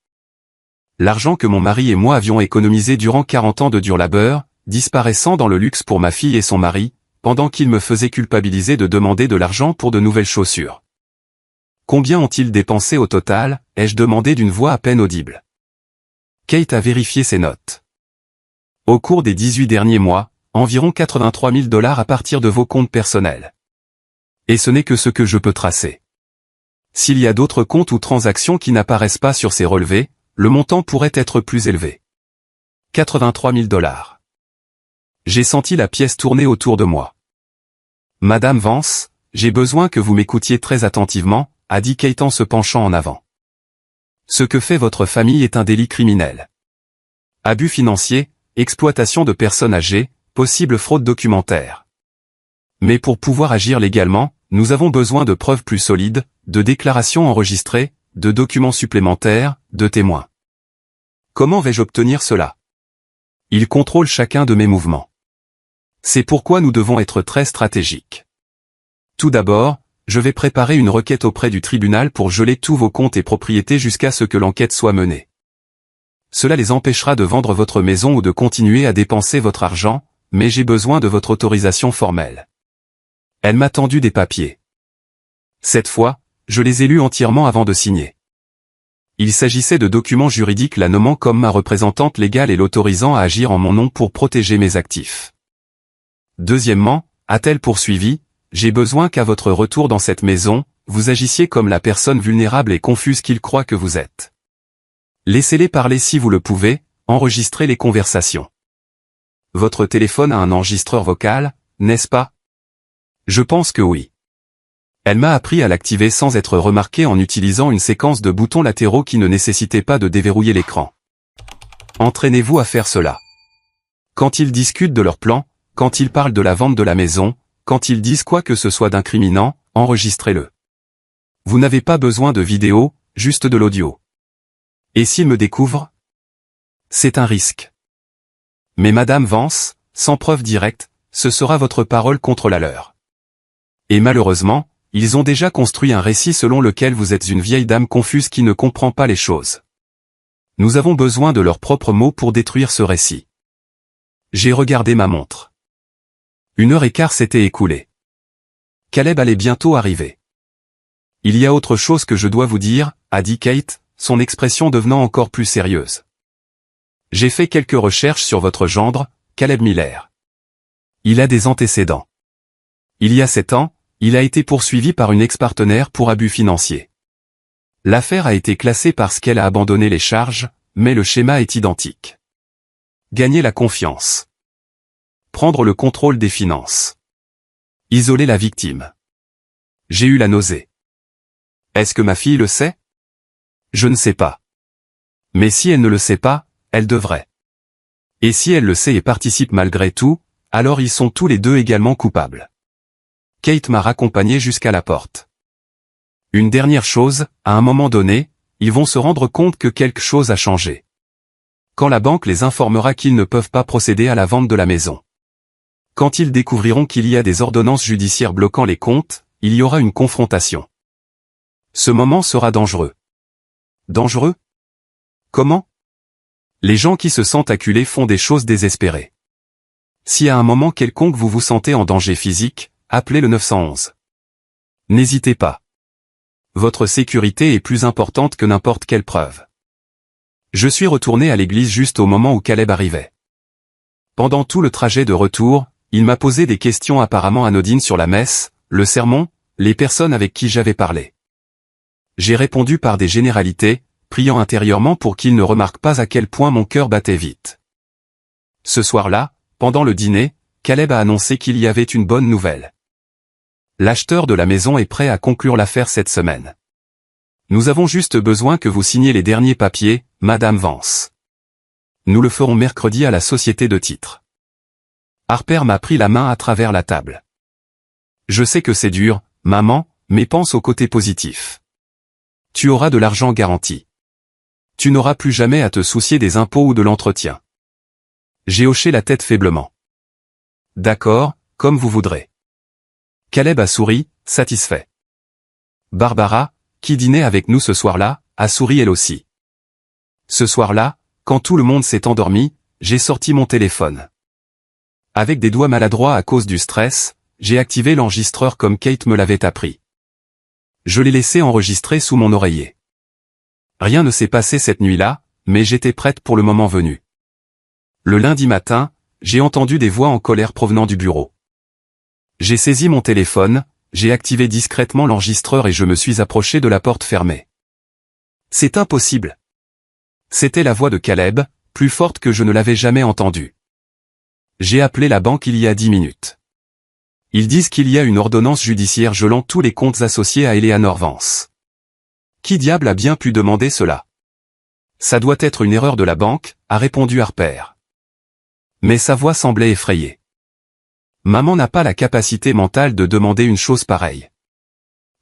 L'argent que mon mari et moi avions économisé durant 40 ans de dur labeur, disparaissant dans le luxe pour ma fille et son mari, pendant qu'ils me faisaient culpabiliser de demander de l'argent pour de nouvelles chaussures. Combien ont-ils dépensé au total, ai-je demandé d'une voix à peine audible. Kate a vérifié ses notes. Au cours des 18 derniers mois, environ 83 000 $ à partir de vos comptes personnels. Et ce n'est que ce que je peux tracer. S'il y a d'autres comptes ou transactions qui n'apparaissent pas sur ces relevés, le montant pourrait être plus élevé. 83 000 $. J'ai senti la pièce tourner autour de moi. Madame Vance, j'ai besoin que vous m'écoutiez très attentivement, a dit Kate en se penchant en avant. Ce que fait votre famille est un délit criminel. Abus financier, exploitation de personnes âgées, possible fraude documentaire. Mais pour pouvoir agir légalement, nous avons besoin de preuves plus solides, de déclarations enregistrées, de documents supplémentaires, de témoins. Comment vais-je obtenir cela? Il contrôle chacun de mes mouvements. C'est pourquoi nous devons être très stratégiques. Tout d'abord, je vais préparer une requête auprès du tribunal pour geler tous vos comptes et propriétés jusqu'à ce que l'enquête soit menée. Cela les empêchera de vendre votre maison ou de continuer à dépenser votre argent, mais j'ai besoin de votre autorisation formelle. Elle m'a tendu des papiers. Cette fois, je les ai lus entièrement avant de signer. Il s'agissait de documents juridiques la nommant comme ma représentante légale et l'autorisant à agir en mon nom pour protéger mes actifs. Deuxièmement, a-t-elle poursuivi, j'ai besoin qu'à votre retour dans cette maison, vous agissiez comme la personne vulnérable et confuse qu'il croit que vous êtes. Laissez-les parler si vous le pouvez, enregistrez les conversations. Votre téléphone a un enregistreur vocal, n'est-ce pas? Je pense que oui. Elle m'a appris à l'activer sans être remarqué en utilisant une séquence de boutons latéraux qui ne nécessitaient pas de déverrouiller l'écran. Entraînez-vous à faire cela. Quand ils discutent de leur plan, quand ils parlent de la vente de la maison, quand ils disent quoi que ce soit d'incriminant, enregistrez-le. Vous n'avez pas besoin de vidéo, juste de l'audio. Et s'ils me découvrent? C'est un risque. Mais Madame Vance, sans preuve directe, ce sera votre parole contre la leur. Et malheureusement, ils ont déjà construit un récit selon lequel vous êtes une vieille dame confuse qui ne comprend pas les choses. Nous avons besoin de leurs propres mots pour détruire ce récit. J'ai regardé ma montre. 1h15 s'était écoulée. Caleb allait bientôt arriver. Il y a autre chose que je dois vous dire, a dit Kate, son expression devenant encore plus sérieuse. J'ai fait quelques recherches sur votre gendre, Caleb Miller. Il a des antécédents. Il y a 7 ans, il a été poursuivi par une ex-partenaire pour abus financiers. L'affaire a été classée parce qu'elle a abandonné les charges, mais le schéma est identique. Gagner la confiance. Prendre le contrôle des finances. Isoler la victime. J'ai eu la nausée. Est-ce que ma fille le sait? Je ne sais pas. Mais si elle ne le sait pas, elle devrait. Et si elle le sait et participe malgré tout, alors ils sont tous les deux également coupables. Kate m'a raccompagné jusqu'à la porte. Une dernière chose, à un moment donné, ils vont se rendre compte que quelque chose a changé. Quand la banque les informera qu'ils ne peuvent pas procéder à la vente de la maison. Quand ils découvriront qu'il y a des ordonnances judiciaires bloquant les comptes, il y aura une confrontation. Ce moment sera dangereux. Dangereux? Comment? Les gens qui se sentent acculés font des choses désespérées. Si à un moment quelconque vous vous sentez en danger physique, appelez le 911. N'hésitez pas. Votre sécurité est plus importante que n'importe quelle preuve. Je suis retourné à l'église juste au moment où Caleb arrivait. Pendant tout le trajet de retour, il m'a posé des questions apparemment anodines sur la messe, le sermon, les personnes avec qui j'avais parlé. J'ai répondu par des généralités, priant intérieurement pour qu'il ne remarque pas à quel point mon cœur battait vite. Ce soir-là, pendant le dîner, Caleb a annoncé qu'il y avait une bonne nouvelle. L'acheteur de la maison est prêt à conclure l'affaire cette semaine. Nous avons juste besoin que vous signiez les derniers papiers, Madame Vance. Nous le ferons mercredi à la société de titres. Harper m'a pris la main à travers la table. Je sais que c'est dur, maman, mais pense au côté positif. Tu auras de l'argent garanti. Tu n'auras plus jamais à te soucier des impôts ou de l'entretien. J'ai hoché la tête faiblement. D'accord, comme vous voudrez. Caleb a souri, satisfait. Barbara, qui dînait avec nous ce soir-là, a souri elle aussi. Ce soir-là, quand tout le monde s'est endormi, j'ai sorti mon téléphone. Avec des doigts maladroits à cause du stress, j'ai activé l'enregistreur comme Kate me l'avait appris. Je l'ai laissé enregistrer sous mon oreiller. Rien ne s'est passé cette nuit-là, mais j'étais prête pour le moment venu. Le lundi matin, j'ai entendu des voix en colère provenant du bureau. J'ai saisi mon téléphone, j'ai activé discrètement l'enregistreur et je me suis approché de la porte fermée. C'est impossible. C'était la voix de Caleb, plus forte que je ne l'avais jamais entendue. J'ai appelé la banque il y a 10 minutes. Ils disent qu'il y a une ordonnance judiciaire gelant tous les comptes associés à Eleanor Vance. Qui diable a bien pu demander cela? Ça doit être une erreur de la banque, a répondu Harper. Mais sa voix semblait effrayée. Maman n'a pas la capacité mentale de demander une chose pareille.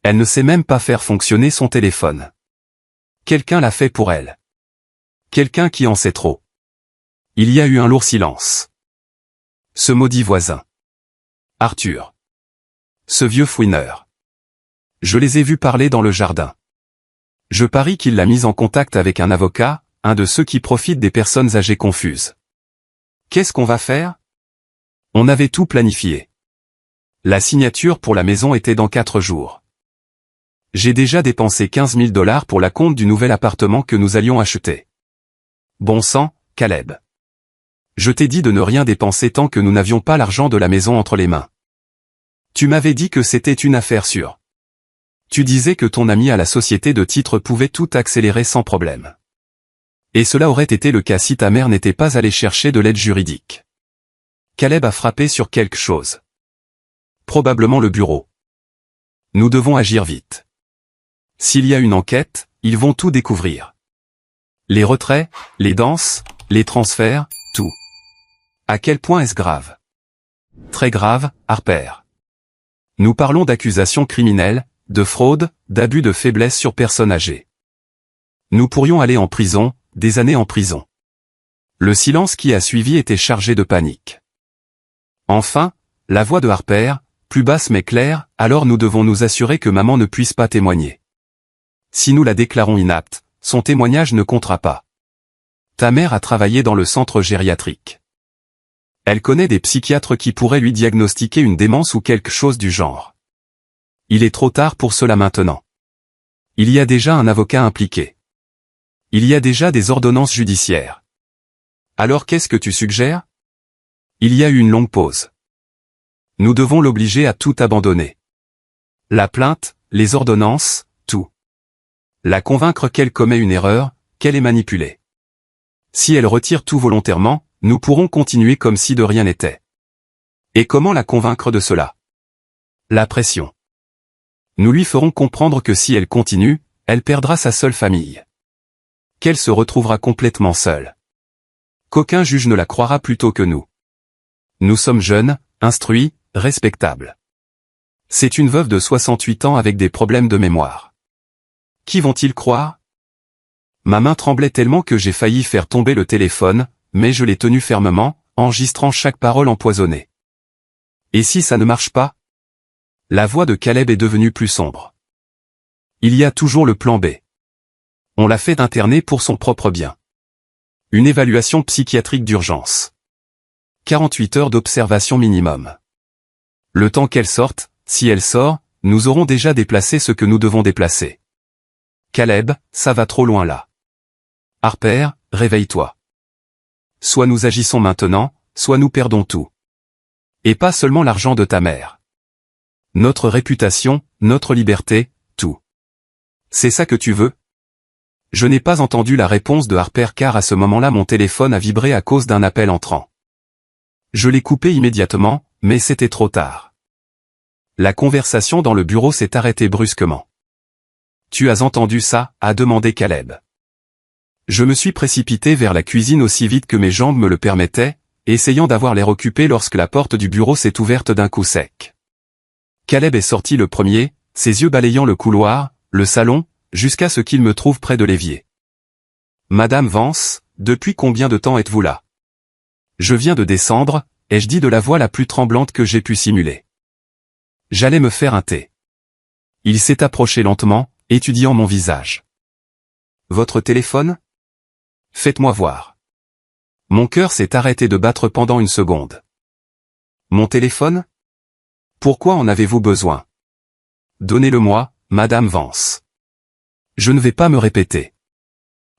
Elle ne sait même pas faire fonctionner son téléphone. Quelqu'un l'a fait pour elle. Quelqu'un qui en sait trop. Il y a eu un lourd silence. Ce maudit voisin. Arthur. Ce vieux fouineur. Je les ai vus parler dans le jardin. Je parie qu'il l'a mis en contact avec un avocat, un de ceux qui profitent des personnes âgées confuses. Qu'est-ce qu'on va faire? On avait tout planifié. La signature pour la maison était dans 4 jours. J'ai déjà dépensé 15 000 $ pour la compte du nouvel appartement que nous allions acheter. Bon sang, Caleb. Je t'ai dit de ne rien dépenser tant que nous n'avions pas l'argent de la maison entre les mains. Tu m'avais dit que c'était une affaire sûre. Tu disais que ton ami à la société de titres pouvait tout accélérer sans problème. Et cela aurait été le cas si ta mère n'était pas allée chercher de l'aide juridique. Caleb a frappé sur quelque chose. probablement le bureau. Nous devons agir vite. S'il y a une enquête, ils vont tout découvrir. Les retraits, les danses, les transferts, tout. À quel point est-ce grave? Très grave, Harper. Nous parlons d'accusations criminelles, de fraude, d'abus de faiblesse sur personnes âgées. Nous pourrions aller en prison, des années en prison. Le silence qui a suivi était chargé de panique. Enfin, la voix de Harper, plus basse mais claire, alors nous devons nous assurer que maman ne puisse pas témoigner. Si nous la déclarons inapte, son témoignage ne comptera pas. Ta mère a travaillé dans le centre gériatrique. Elle connaît des psychiatres qui pourraient lui diagnostiquer une démence ou quelque chose du genre. Il est trop tard pour cela maintenant. Il y a déjà un avocat impliqué. Il y a déjà des ordonnances judiciaires. Alors qu'est-ce que tu suggères? Il y a eu une longue pause. Nous devons l'obliger à tout abandonner. La plainte, les ordonnances, tout. La convaincre qu'elle commet une erreur, qu'elle est manipulée. Si elle retire tout volontairement, nous pourrons continuer comme si de rien n'était. Et comment la convaincre de cela? La pression. Nous lui ferons comprendre que si elle continue, elle perdra sa seule famille. Qu'elle se retrouvera complètement seule. Qu'aucun juge ne la croira plutôt que nous. Nous sommes jeunes, instruits, respectables. C'est une veuve de 68 ans avec des problèmes de mémoire. Qui vont-ils croire? Ma main tremblait tellement que j'ai failli faire tomber le téléphone, mais je l'ai tenu fermement, enregistrant chaque parole empoisonnée. Et si ça ne marche pas? La voix de Caleb est devenue plus sombre. Il y a toujours le plan B. On l'a fait interner pour son propre bien. Une évaluation psychiatrique d'urgence. 48 heures d'observation minimum. Le temps qu'elle sorte, si elle sort, nous aurons déjà déplacé ce que nous devons déplacer. Caleb, ça va trop loin là. Harper, réveille-toi. Soit nous agissons maintenant, soit nous perdons tout. Et pas seulement l'argent de ta mère. Notre réputation, notre liberté, tout. C'est ça que tu veux? Je n'ai pas entendu la réponse de Harper car à ce moment-là mon téléphone a vibré à cause d'un appel entrant. Je l'ai coupé immédiatement, mais c'était trop tard. La conversation dans le bureau s'est arrêtée brusquement. Tu as entendu ça? A demandé Caleb. Je me suis précipité vers la cuisine aussi vite que mes jambes me le permettaient, essayant d'avoir l'air occupé lorsque la porte du bureau s'est ouverte d'un coup sec. Caleb est sorti le premier, ses yeux balayant le couloir, le salon, jusqu'à ce qu'il me trouve près de l'évier. Madame Vance, depuis combien de temps êtes-vous là? Je viens de descendre, ai-je dit de la voix la plus tremblante que j'ai pu simuler. J'allais me faire un thé. Il s'est approché lentement, étudiant mon visage. Votre téléphone? Faites-moi voir. Mon cœur s'est arrêté de battre pendant une seconde. Mon téléphone? Pourquoi en avez-vous besoin? Donnez-le-moi, Madame Vance. Je ne vais pas me répéter.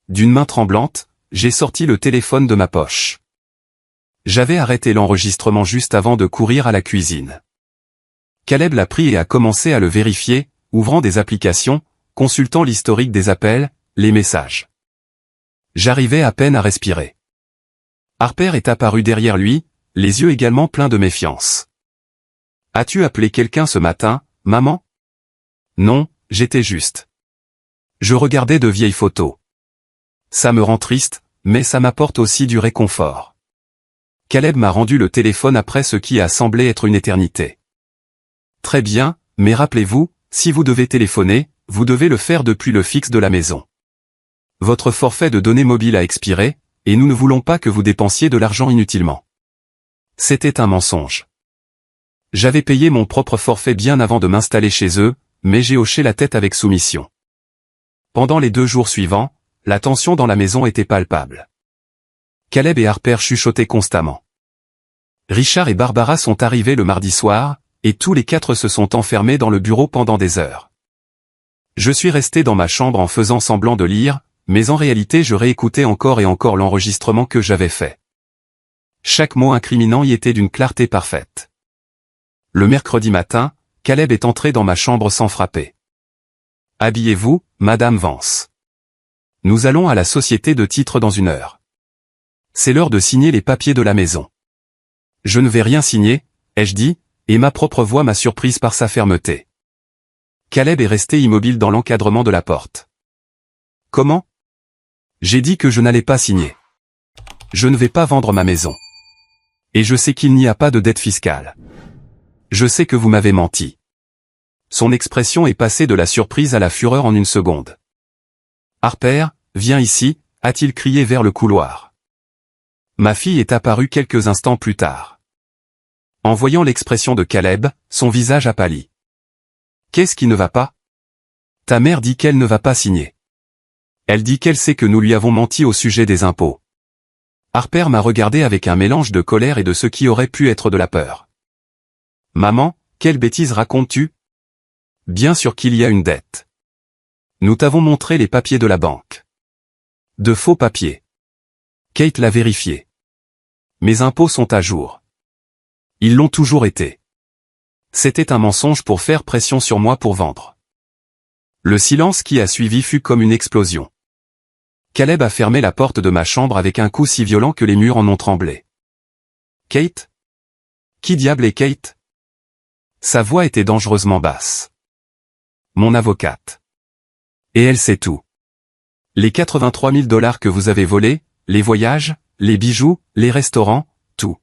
D'une main tremblante, j'ai sorti le téléphone de ma poche. J'avais arrêté l'enregistrement juste avant de courir à la cuisine. Caleb l'a pris et a commencé à le vérifier, ouvrant des applications, consultant l'historique des appels, les messages. J'arrivais à peine à respirer. Harper est apparu derrière lui, les yeux également pleins de méfiance. As-tu appelé quelqu'un ce matin, maman? Non, j'étais juste. Je regardais de vieilles photos. Ça me rend triste, mais ça m'apporte aussi du réconfort. Caleb m'a rendu le téléphone après ce qui a semblé être une éternité. Très bien, mais rappelez-vous, si vous devez téléphoner, vous devez le faire depuis le fixe de la maison. Votre forfait de données mobiles a expiré, et nous ne voulons pas que vous dépensiez de l'argent inutilement. C'était un mensonge. J'avais payé mon propre forfait bien avant de m'installer chez eux, mais j'ai hoché la tête avec soumission. Pendant les 2 jours suivants, la tension dans la maison était palpable. Caleb et Harper chuchotaient constamment. Richard et Barbara sont arrivés le mardi soir, et tous les 4 se sont enfermés dans le bureau pendant des heures. Je suis resté dans ma chambre en faisant semblant de lire, mais en réalité je réécoutais encore et encore l'enregistrement que j'avais fait. Chaque mot incriminant y était d'une clarté parfaite. Le mercredi matin, Caleb est entré dans ma chambre sans frapper. « Habillez-vous, Madame Vance. Nous allons à la société de titres dans 1 heure. C'est l'heure de signer les papiers de la maison. » Je ne vais rien signer, ai-je dit, Et ma propre voix m'a surprise par sa fermeté. Caleb est resté immobile dans l'encadrement de la porte. Comment? J'ai dit que je n'allais pas signer. Je ne vais pas vendre ma maison. Et je sais qu'il n'y a pas de dette fiscale. Je sais que vous m'avez menti. Son expression est passée de la surprise à la fureur en une seconde. Harper, viens ici, a-t-il crié vers le couloir. Ma fille est apparue quelques instants plus tard. En voyant l'expression de Caleb, son visage a pâli. Qu'est-ce qui ne va pas? Ta mère dit qu'elle ne va pas signer. Elle dit qu'elle sait que nous lui avons menti au sujet des impôts. Harper m'a regardé avec un mélange de colère et de ce qui aurait pu être de la peur. Maman, quelle bêtise racontes-tu? Bien sûr qu'il y a une dette. Nous t'avons montré les papiers de la banque. De faux papiers. Kate l'a vérifié. Mes impôts sont à jour. Ils l'ont toujours été. C'était un mensonge pour faire pression sur moi pour vendre. Le silence qui a suivi fut comme une explosion. Caleb a fermé la porte de ma chambre avec un coup si violent que les murs en ont tremblé. Kate? Qui diable est Kate? Sa voix était dangereusement basse. Mon avocate. Et elle sait tout. Les 83 000 $ que vous avez volés, les voyages, les bijoux, les restaurants, tout.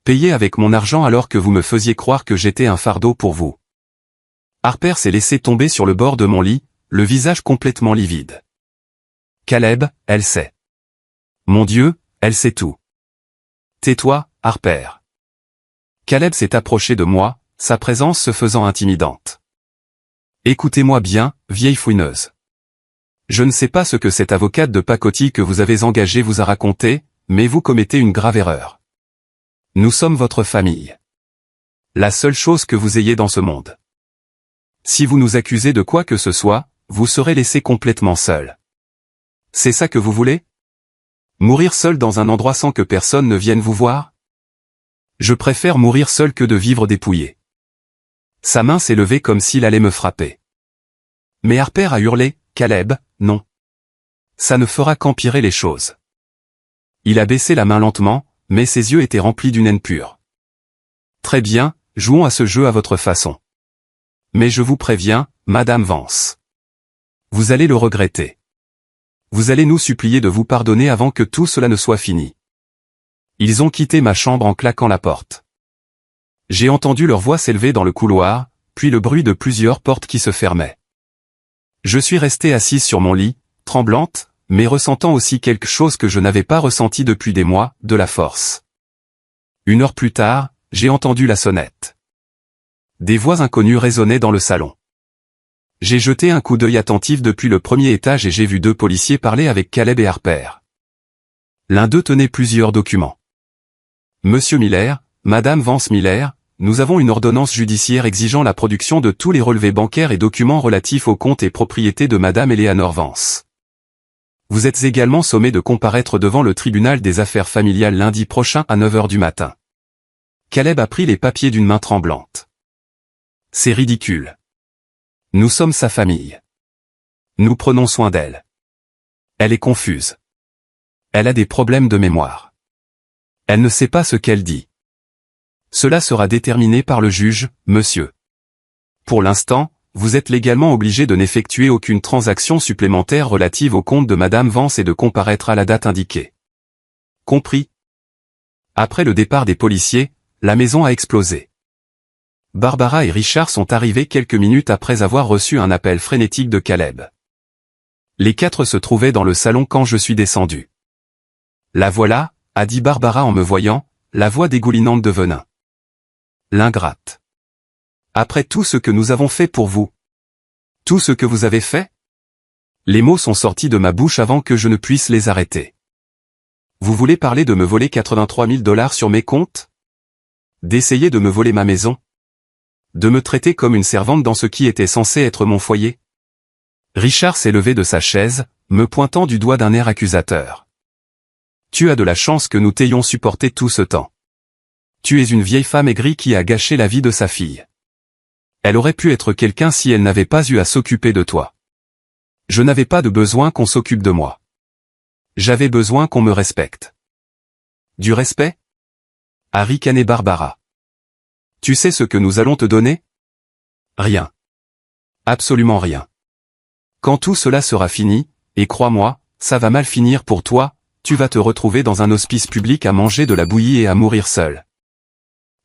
Payé avec mon argent alors que vous me faisiez croire que j'étais un fardeau pour vous. Harper s'est laissé tomber sur le bord de mon lit, le visage complètement livide. Caleb, elle sait. Mon Dieu, elle sait tout. Tais-toi, Harper. Caleb s'est approché de moi, sa présence se faisant intimidante. Écoutez-moi bien, vieille fouineuse. Je ne sais pas ce que cette avocate de pacotille que vous avez engagée vous a raconté, mais vous commettez une grave erreur. Nous sommes votre famille. La seule chose que vous ayez dans ce monde. Si vous nous accusez de quoi que ce soit, vous serez laissé complètement seul. C'est ça que vous voulez? Mourir seul dans un endroit sans que personne ne vienne vous voir? Je préfère mourir seul que de vivre dépouillé. Sa main s'est levée comme s'il allait me frapper. Mais Harper a hurlé, Caleb, non. Ça ne fera qu'empirer les choses. Il a baissé la main lentement, mais ses yeux étaient remplis d'une haine pure. Très bien, jouons à ce jeu à votre façon. Mais je vous préviens, Madame Vance. Vous allez le regretter. Vous allez nous supplier de vous pardonner avant que tout cela ne soit fini. Ils ont quitté ma chambre en claquant la porte. J'ai entendu leur voix s'élever dans le couloir, puis le bruit de plusieurs portes qui se fermaient. Je suis restée assise sur mon lit, tremblante, mais ressentant aussi quelque chose que je n'avais pas ressenti depuis des mois, de la force. 1 heure plus tard, j'ai entendu la sonnette. Des voix inconnues résonnaient dans le salon. J'ai jeté un coup d'œil attentif depuis le premier étage et j'ai vu 2 policiers parler avec Caleb et Harper. L'un d'eux tenait plusieurs documents. Monsieur Miller, Madame Vance Miller, nous avons une ordonnance judiciaire exigeant la production de tous les relevés bancaires et documents relatifs aux comptes et propriétés de Madame Eleanor Vance. Vous êtes également sommé de comparaître devant le tribunal des affaires familiales lundi prochain à 9 h du matin. Caleb a pris les papiers d'une main tremblante. C'est ridicule. Nous sommes sa famille. Nous prenons soin d'elle. Elle est confuse. Elle a des problèmes de mémoire. Elle ne sait pas ce qu'elle dit. Cela sera déterminé par le juge, monsieur. Pour l'instant, vous êtes légalement obligé de n'effectuer aucune transaction supplémentaire relative au compte de Madame Vance et de comparaître à la date indiquée. Compris? Après le départ des policiers, la maison a explosé. Barbara et Richard sont arrivés quelques minutes après avoir reçu un appel frénétique de Caleb. Les 4 se trouvaient dans le salon quand je suis descendu. La voilà, a dit Barbara en me voyant, la voix dégoulinante de venin. L'ingrate. Après tout ce que nous avons fait pour vous. Tout ce que vous avez fait? Les mots sont sortis de ma bouche avant que je ne puisse les arrêter. Vous voulez parler de me voler 83 000 $ sur mes comptes? D'essayer de me voler ma maison? De me traiter comme une servante dans ce qui était censé être mon foyer? Richard s'est levé de sa chaise, me pointant du doigt d'un air accusateur. Tu as de la chance que nous t'ayons supporté tout ce temps. Tu es une vieille femme aigrie qui a gâché la vie de sa fille. Elle aurait pu être quelqu'un si elle n'avait pas eu à s'occuper de toi. Je n'avais pas de besoin qu'on s'occupe de moi. J'avais besoin qu'on me respecte. Du respect? A ricané Barbara. Tu sais ce que nous allons te donner? Rien. Absolument rien. Quand tout cela sera fini, et crois-moi, ça va mal finir pour toi, tu vas te retrouver dans un hospice public à manger de la bouillie et à mourir seul.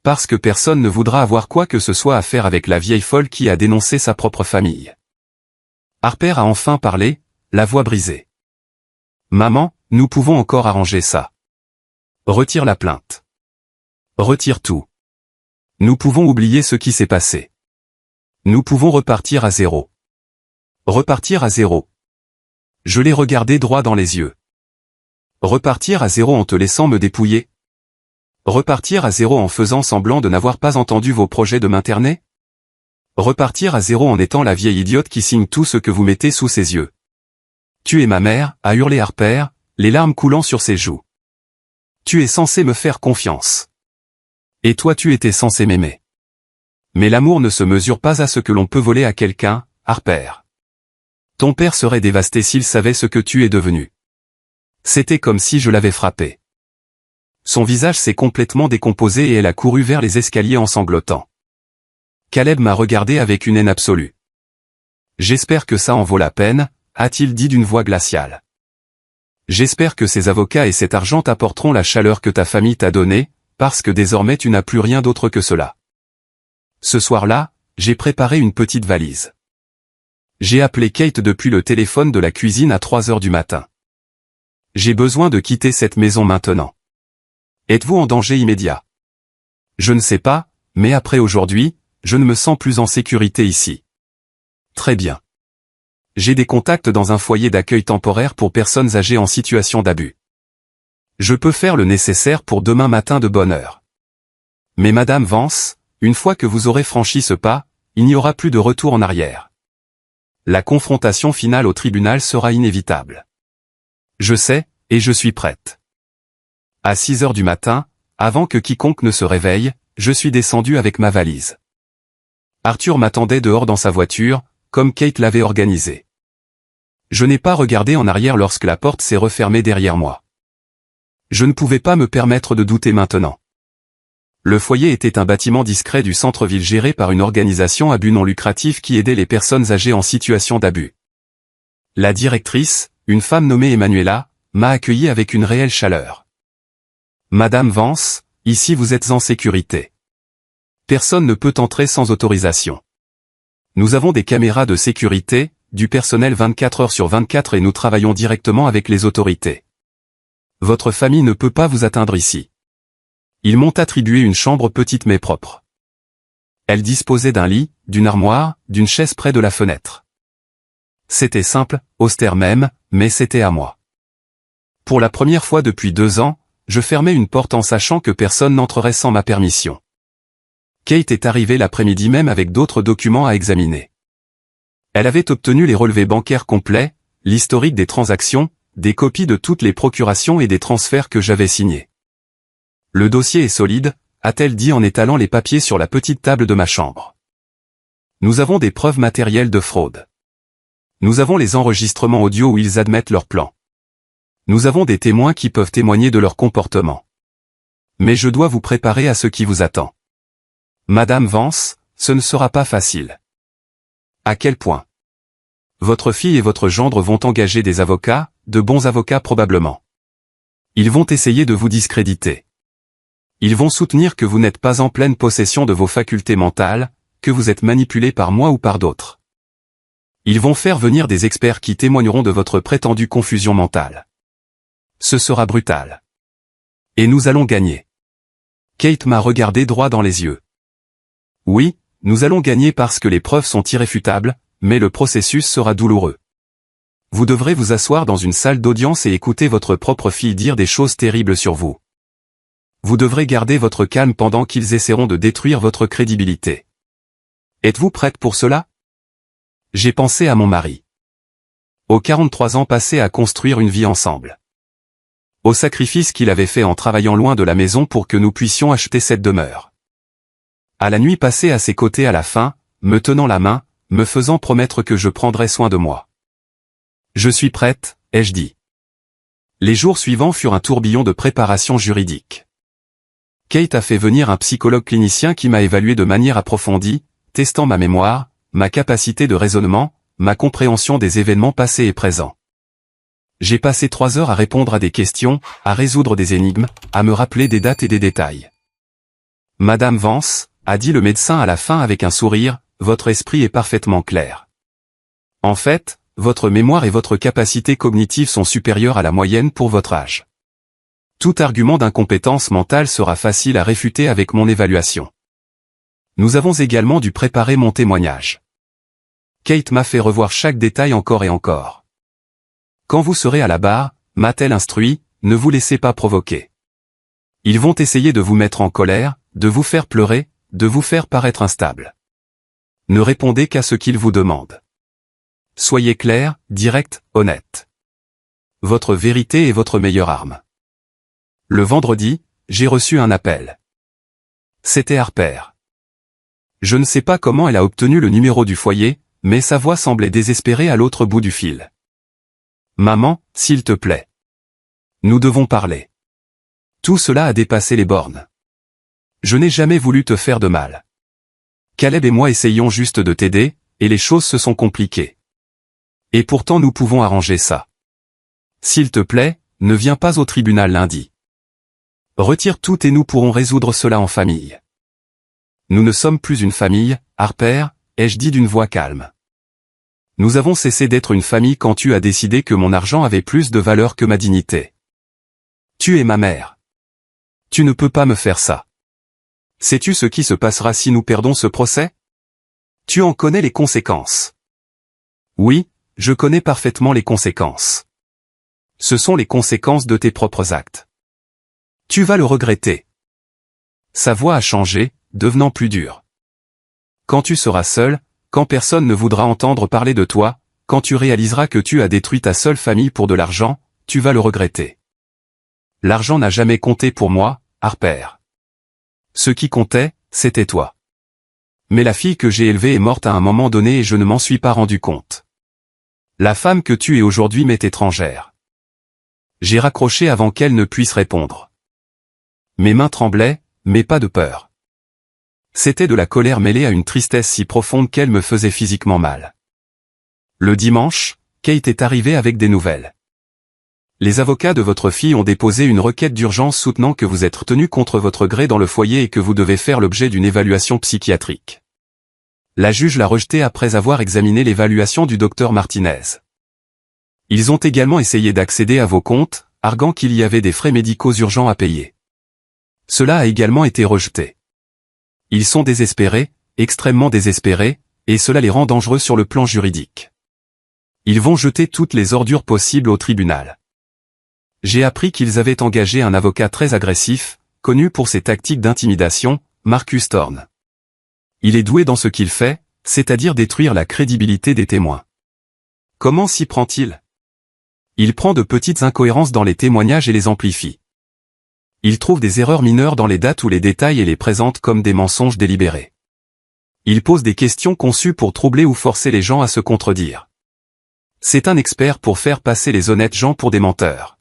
Parce que personne ne voudra avoir quoi que ce soit à faire avec la vieille folle qui a dénoncé sa propre famille. Harper a enfin parlé, la voix brisée. Maman, nous pouvons encore arranger ça. Retire la plainte. Retire tout. Nous pouvons oublier ce qui s'est passé. Nous pouvons repartir à zéro. Repartir à zéro. Je l'ai regardé droit dans les yeux. Repartir à zéro en te laissant me dépouiller? Repartir à zéro en faisant semblant de n'avoir pas entendu vos projets de m'interner? Repartir à zéro en étant la vieille idiote qui signe tout ce que vous mettez sous ses yeux. Tu es ma mère, a hurlé Harper, les larmes coulant sur ses joues. Tu es censé me faire confiance. Et toi tu étais censé m'aimer. Mais l'amour ne se mesure pas à ce que l'on peut voler à quelqu'un, Harper. Ton père serait dévasté s'il savait ce que tu es devenu. C'était comme si je l'avais frappé. Son visage s'est complètement décomposé et elle a couru vers les escaliers en sanglotant. Caleb m'a regardé avec une haine absolue. J'espère que ça en vaut la peine, a-t-il dit d'une voix glaciale. J'espère que ces avocats et cet argent t'apporteront la chaleur que ta famille t'a donnée, parce que désormais tu n'as plus rien d'autre que cela. Ce soir-là, j'ai préparé une petite valise. J'ai appelé Kate depuis le téléphone de la cuisine à 3 heures du matin. J'ai besoin de quitter cette maison maintenant. Êtes-vous en danger immédiat? Je ne sais pas, mais après aujourd'hui, je ne me sens plus en sécurité ici. Très bien. J'ai des contacts dans un foyer d'accueil temporaire pour personnes âgées en situation d'abus. Je peux faire le nécessaire pour demain matin de bonne heure. Mais Madame Vance, une fois que vous aurez franchi ce pas, il n'y aura plus de retour en arrière. La confrontation finale au tribunal sera inévitable. Je sais, et je suis prête. À 6 heures du matin, avant que quiconque ne se réveille, je suis descendu avec ma valise. Arthur m'attendait dehors dans sa voiture, comme Kate l'avait organisé. Je n'ai pas regardé en arrière lorsque la porte s'est refermée derrière moi. Je ne pouvais pas me permettre de douter maintenant. Le foyer était un bâtiment discret du centre-ville géré par une organisation à but non lucratif qui aidait les personnes âgées en situation d'abus. La directrice, une femme nommée Emanuela, m'a accueilli avec une réelle chaleur. Madame Vance, ici vous êtes en sécurité. Personne ne peut entrer sans autorisation. Nous avons des caméras de sécurité, du personnel 24 heures sur 24 et nous travaillons directement avec les autorités. Votre famille ne peut pas vous atteindre ici. Ils m'ont attribué une chambre petite mais propre. Elle disposait d'un lit, d'une armoire, d'une chaise près de la fenêtre. C'était simple, austère même, mais c'était à moi. Pour la première fois depuis 2 ans, je fermais une porte en sachant que personne n'entrerait sans ma permission. Kate est arrivée l'après-midi même avec d'autres documents à examiner. Elle avait obtenu les relevés bancaires complets, l'historique des transactions, des copies de toutes les procurations et des transferts que j'avais signés. Le dossier est solide, a-t-elle dit en étalant les papiers sur la petite table de ma chambre. Nous avons des preuves matérielles de fraude. Nous avons les enregistrements audio où ils admettent leur plan. Nous avons des témoins qui peuvent témoigner de leur comportement. Mais je dois vous préparer à ce qui vous attend. Madame Vance, ce ne sera pas facile. À quel point? Votre fille et votre gendre vont engager des avocats, de bons avocats probablement. Ils vont essayer de vous discréditer. Ils vont soutenir que vous n'êtes pas en pleine possession de vos facultés mentales, que vous êtes manipulé par moi ou par d'autres. Ils vont faire venir des experts qui témoigneront de votre prétendue confusion mentale. Ce sera brutal. Et nous allons gagner. Kate m'a regardé droit dans les yeux. Oui, nous allons gagner parce que les preuves sont irréfutables, mais le processus sera douloureux. Vous devrez vous asseoir dans une salle d'audience et écouter votre propre fille dire des choses terribles sur vous. Vous devrez garder votre calme pendant qu'ils essaieront de détruire votre crédibilité. Êtes-vous prête pour cela? J'ai pensé à mon mari. Aux 43 ans passés à construire une vie ensemble. Au sacrifice qu'il avait fait en travaillant loin de la maison pour que nous puissions acheter cette demeure. À la nuit passée à ses côtés à la fin, me tenant la main, me faisant promettre que je prendrais soin de moi. Je suis prête, ai-je dit. Les jours suivants furent un tourbillon de préparation juridique. Kate a fait venir un psychologue clinicien qui m'a évalué de manière approfondie, testant ma mémoire, ma capacité de raisonnement, ma compréhension des événements passés et présents. J'ai passé 3 heures à répondre à des questions, à résoudre des énigmes, à me rappeler des dates et des détails. Madame Vance, a dit le médecin à la fin avec un sourire, votre esprit est parfaitement clair. En fait, votre mémoire et votre capacité cognitive sont supérieures à la moyenne pour votre âge. Tout argument d'incompétence mentale sera facile à réfuter avec mon évaluation. Nous avons également dû préparer mon témoignage. Kate m'a fait revoir chaque détail encore et encore. Quand vous serez à la barre, m'a-t-elle instruit, ne vous laissez pas provoquer. Ils vont essayer de vous mettre en colère, de vous faire pleurer, de vous faire paraître instable. Ne répondez qu'à ce qu'ils vous demandent. Soyez clair, direct, honnête. Votre vérité est votre meilleure arme. Le vendredi, j'ai reçu un appel. C'était Harper. Je ne sais pas comment elle a obtenu le numéro du foyer, mais sa voix semblait désespérée à l'autre bout du fil. Maman, s'il te plaît. Nous devons parler. Tout cela a dépassé les bornes. Je n'ai jamais voulu te faire de mal. Caleb et moi essayions juste de t'aider, et les choses se sont compliquées. Et pourtant nous pouvons arranger ça. S'il te plaît, ne viens pas au tribunal lundi. Retire tout et nous pourrons résoudre cela en famille. Nous ne sommes plus une famille, Harper, ai-je dit d'une voix calme. Nous avons cessé d'être une famille quand tu as décidé que mon argent avait plus de valeur que ma dignité. Tu es ma mère. Tu ne peux pas me faire ça. Sais-tu ce qui se passera si nous perdons ce procès? Tu en connais les conséquences. Oui, je connais parfaitement les conséquences. Ce sont les conséquences de tes propres actes. Tu vas le regretter. Sa voix a changé, devenant plus dure. Quand tu seras seul, quand personne ne voudra entendre parler de toi, quand tu réaliseras que tu as détruit ta seule famille pour de l'argent, tu vas le regretter. L'argent n'a jamais compté pour moi, Harper. Ce qui comptait, c'était toi. Mais la fille que j'ai élevée est morte à un moment donné et je ne m'en suis pas rendu compte. La femme que tu es aujourd'hui m'est étrangère. J'ai raccroché avant qu'elle ne puisse répondre. Mes mains tremblaient, mais pas de peur. C'était de la colère mêlée à une tristesse si profonde qu'elle me faisait physiquement mal. Le dimanche, Kate est arrivée avec des nouvelles. Les avocats de votre fille ont déposé une requête d'urgence soutenant que vous êtes retenu contre votre gré dans le foyer et que vous devez faire l'objet d'une évaluation psychiatrique. La juge l'a rejetée après avoir examiné l'évaluation du docteur Martinez. Ils ont également essayé d'accéder à vos comptes, arguant qu'il y avait des frais médicaux urgents à payer. Cela a également été rejeté. Ils sont désespérés, extrêmement désespérés, et cela les rend dangereux sur le plan juridique. Ils vont jeter toutes les ordures possibles au tribunal. J'ai appris qu'ils avaient engagé un avocat très agressif, connu pour ses tactiques d'intimidation, Marcus Thorne. Il est doué dans ce qu'il fait, c'est-à-dire détruire la crédibilité des témoins. Comment s'y prend-il? Il prend de petites incohérences dans les témoignages et les amplifie. Il trouve des erreurs mineures dans les dates ou les détails et les présente comme des mensonges délibérés. Il pose des questions conçues pour troubler ou forcer les gens à se contredire. C'est un expert pour faire passer les honnêtes gens pour des menteurs.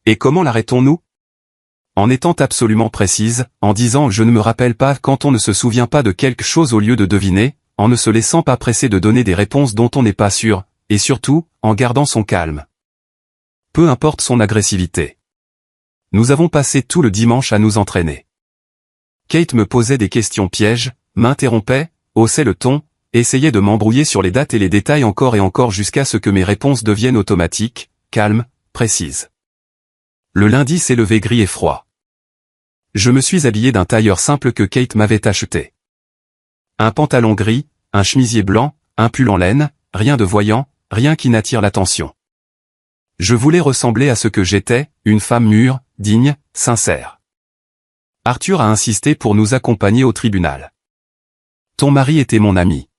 Et comment l'arrêtons-nous? En étant absolument précise, en disant « je ne me rappelle pas » quand on ne se souvient pas de quelque chose au lieu de deviner, en ne se laissant pas presser de donner des réponses dont on n'est pas sûr, et surtout, en gardant son calme. Peu importe son agressivité. Nous avons passé tout le dimanche à nous entraîner. Kate me posait des questions pièges, m'interrompait, haussait le ton, essayait de m'embrouiller sur les dates et les détails encore et encore jusqu'à ce que mes réponses deviennent automatiques, calmes, précises. Le lundi s'est levé gris et froid. Je me suis habillé d'un tailleur simple que Kate m'avait acheté. Un pantalon gris, un chemisier blanc, un pull en laine, rien de voyant, rien qui n'attire l'attention. Je voulais ressembler à ce que j'étais, une femme mûre, digne, sincère. Arthur a insisté pour nous accompagner au tribunal. Ton mari était mon ami.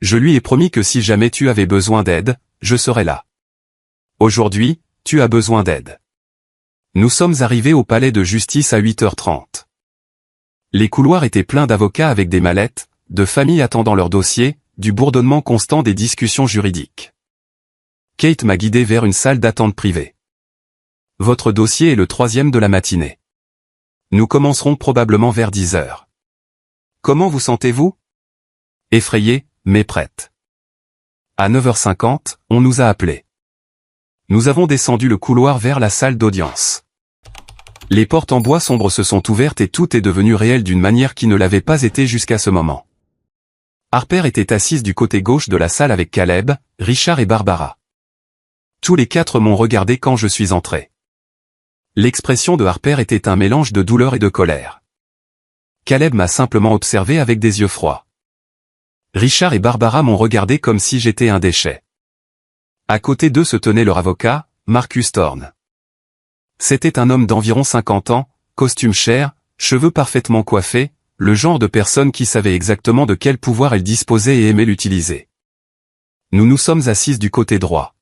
Je lui ai promis que si jamais tu avais besoin d'aide, je serais là. Aujourd'hui, tu as besoin d'aide. Nous sommes arrivés au palais de justice à 8h30. Les couloirs étaient pleins d'avocats avec des mallettes, de familles attendant leur dossier, du bourdonnement constant des discussions juridiques. Kate m'a guidé vers une salle d'attente privée. Votre dossier est le 3e de la matinée. Nous commencerons probablement vers 10 heures. Comment vous sentez-vous? Effrayé, mais prête. À 9h50, on nous a appelés. Nous avons descendu le couloir vers la salle d'audience. Les portes en bois sombre se sont ouvertes et tout est devenu réel d'une manière qui ne l'avait pas été jusqu'à ce moment. Harper était assise du côté gauche de la salle avec Caleb, Richard et Barbara. Tous les quatre m'ont regardé quand je suis entré. L'expression de Harper était un mélange de douleur et de colère. Caleb m'a simplement observé avec des yeux froids. Richard et Barbara m'ont regardé comme si j'étais un déchet. À côté d'eux se tenait leur avocat, Marcus Thorne. C'était un homme d'environ 50 ans, costume cher, cheveux parfaitement coiffés, le genre de personne qui savait exactement de quel pouvoir elle disposait et aimait l'utiliser. Nous nous sommes assises du côté droit.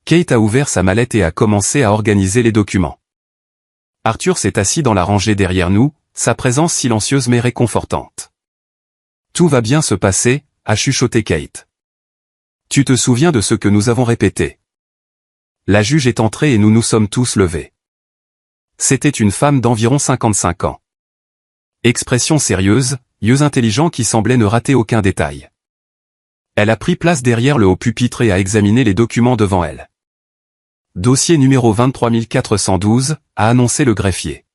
Kate a ouvert sa mallette et a commencé à organiser les documents. Arthur s'est assis dans la rangée derrière nous, sa présence silencieuse mais réconfortante. Tout va bien se passer, a chuchoté Kate. Tu te souviens de ce que nous avons répété? La juge est entrée et nous nous sommes tous levés. C'était une femme d'environ 55 ans. Expression sérieuse, yeux intelligents qui semblaient ne rater aucun détail. Elle a pris place derrière le haut pupitre et a examiné les documents devant elle. Dossier numéro 23412, a annoncé le greffier.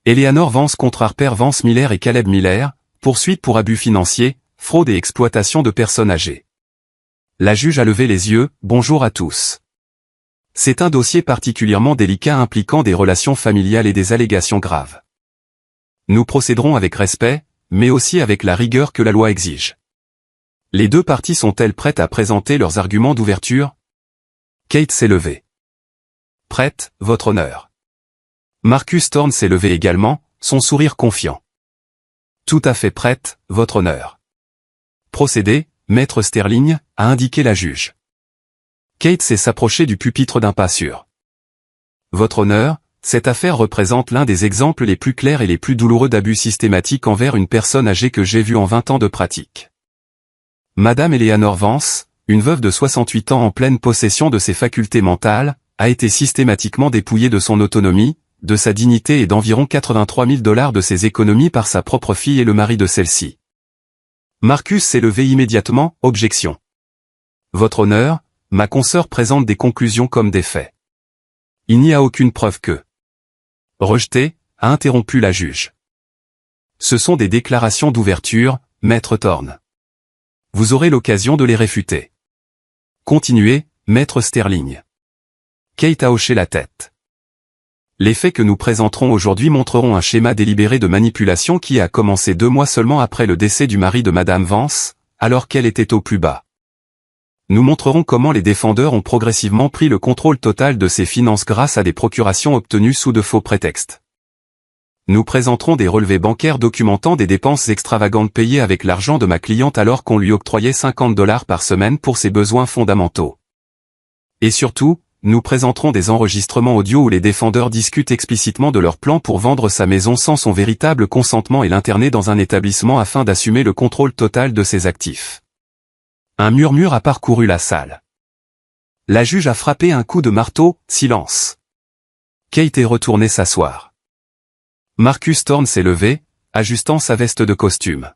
Eleanor Vance contre Harper Vance Miller et Caleb Miller, poursuite pour abus financiers, fraude et exploitation de personnes âgées. La juge a levé les yeux, bonjour à tous. C'est un dossier particulièrement délicat impliquant des relations familiales et des allégations graves. Nous procéderons avec respect, mais aussi avec la rigueur que la loi exige. Les deux parties sont-elles prêtes à présenter leurs arguments d'ouverture? Kate s'est levée. Prête, votre honneur. Marcus Thorne s'est levé également, son sourire confiant. Tout à fait prête, votre honneur. Procédez, maître Sterling, a indiqué la juge. Kate s'est s'approchée du pupitre d'un pas sûr. Votre honneur, cette affaire représente l'un des exemples les plus clairs et les plus douloureux d'abus systématiques envers une personne âgée que j'ai vu en 20 ans de pratique. Madame Eleanor Vance, une veuve de 68 ans en pleine possession de ses facultés mentales, a été systématiquement dépouillée de son autonomie, de sa dignité et d'environ 83 000 $ de ses économies par sa propre fille et le mari de celle-ci. Marcus s'est levé immédiatement, objection. Votre honneur, ma consoeur présente des conclusions comme des faits. Il n'y a aucune preuve que. Rejeté, a interrompu la juge. Ce sont des déclarations d'ouverture, maître Thorne. Vous aurez l'occasion de les réfuter. Continuez, maître Sterling. Kate a hoché la tête. Les faits que nous présenterons aujourd'hui montreront un schéma délibéré de manipulation qui a commencé 2 mois seulement après le décès du mari de Madame Vance, alors qu'elle était au plus bas. Nous montrerons comment les défendeurs ont progressivement pris le contrôle total de ses finances grâce à des procurations obtenues sous de faux prétextes. Nous présenterons des relevés bancaires documentant des dépenses extravagantes payées avec l'argent de ma cliente alors qu'on lui octroyait 50 $ par semaine pour ses besoins fondamentaux. Et surtout, nous présenterons des enregistrements audio où les défendeurs discutent explicitement de leur plan pour vendre sa maison sans son véritable consentement et l'interner dans un établissement afin d'assumer le contrôle total de ses actifs. Un murmure a parcouru la salle. La juge a frappé un coup de marteau, silence. Kate est retournée s'asseoir. Marcus Thorne s'est levé, ajustant sa veste de costume.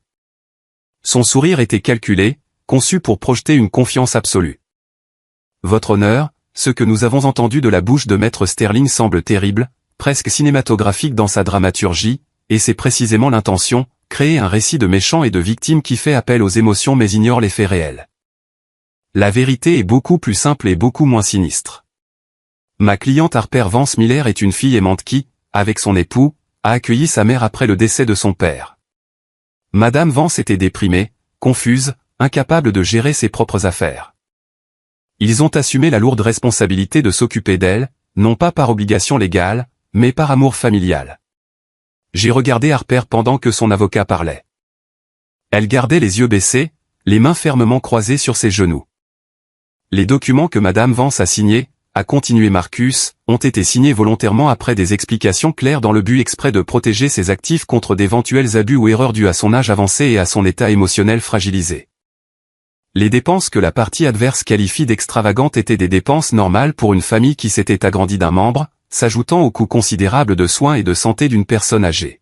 Son sourire était calculé, conçu pour projeter une confiance absolue. Votre honneur, ce que nous avons entendu de la bouche de maître Sterling semble terrible, presque cinématographique dans sa dramaturgie, et c'est précisément l'intention, créer un récit de méchants et de victimes qui fait appel aux émotions mais ignore les faits réels. La vérité est beaucoup plus simple et beaucoup moins sinistre. Ma cliente Harper Vance Miller est une fille aimante qui, avec son époux, a accueilli sa mère après le décès de son père. Madame Vance était déprimée, confuse, incapable de gérer ses propres affaires. Ils ont assumé la lourde responsabilité de s'occuper d'elle, non pas par obligation légale, mais par amour familial. J'ai regardé Harper pendant que son avocat parlait. Elle gardait les yeux baissés, les mains fermement croisées sur ses genoux. Les documents que Madame Vance a signés, a continué Marcus, ont été signés volontairement après des explications claires dans le but exprès de protéger ses actifs contre d'éventuels abus ou erreurs dus à son âge avancé et à son état émotionnel fragilisé. Les dépenses que la partie adverse qualifie d'extravagantes étaient des dépenses normales pour une famille qui s'était agrandie d'un membre, s'ajoutant au coût considérable de soins et de santé d'une personne âgée.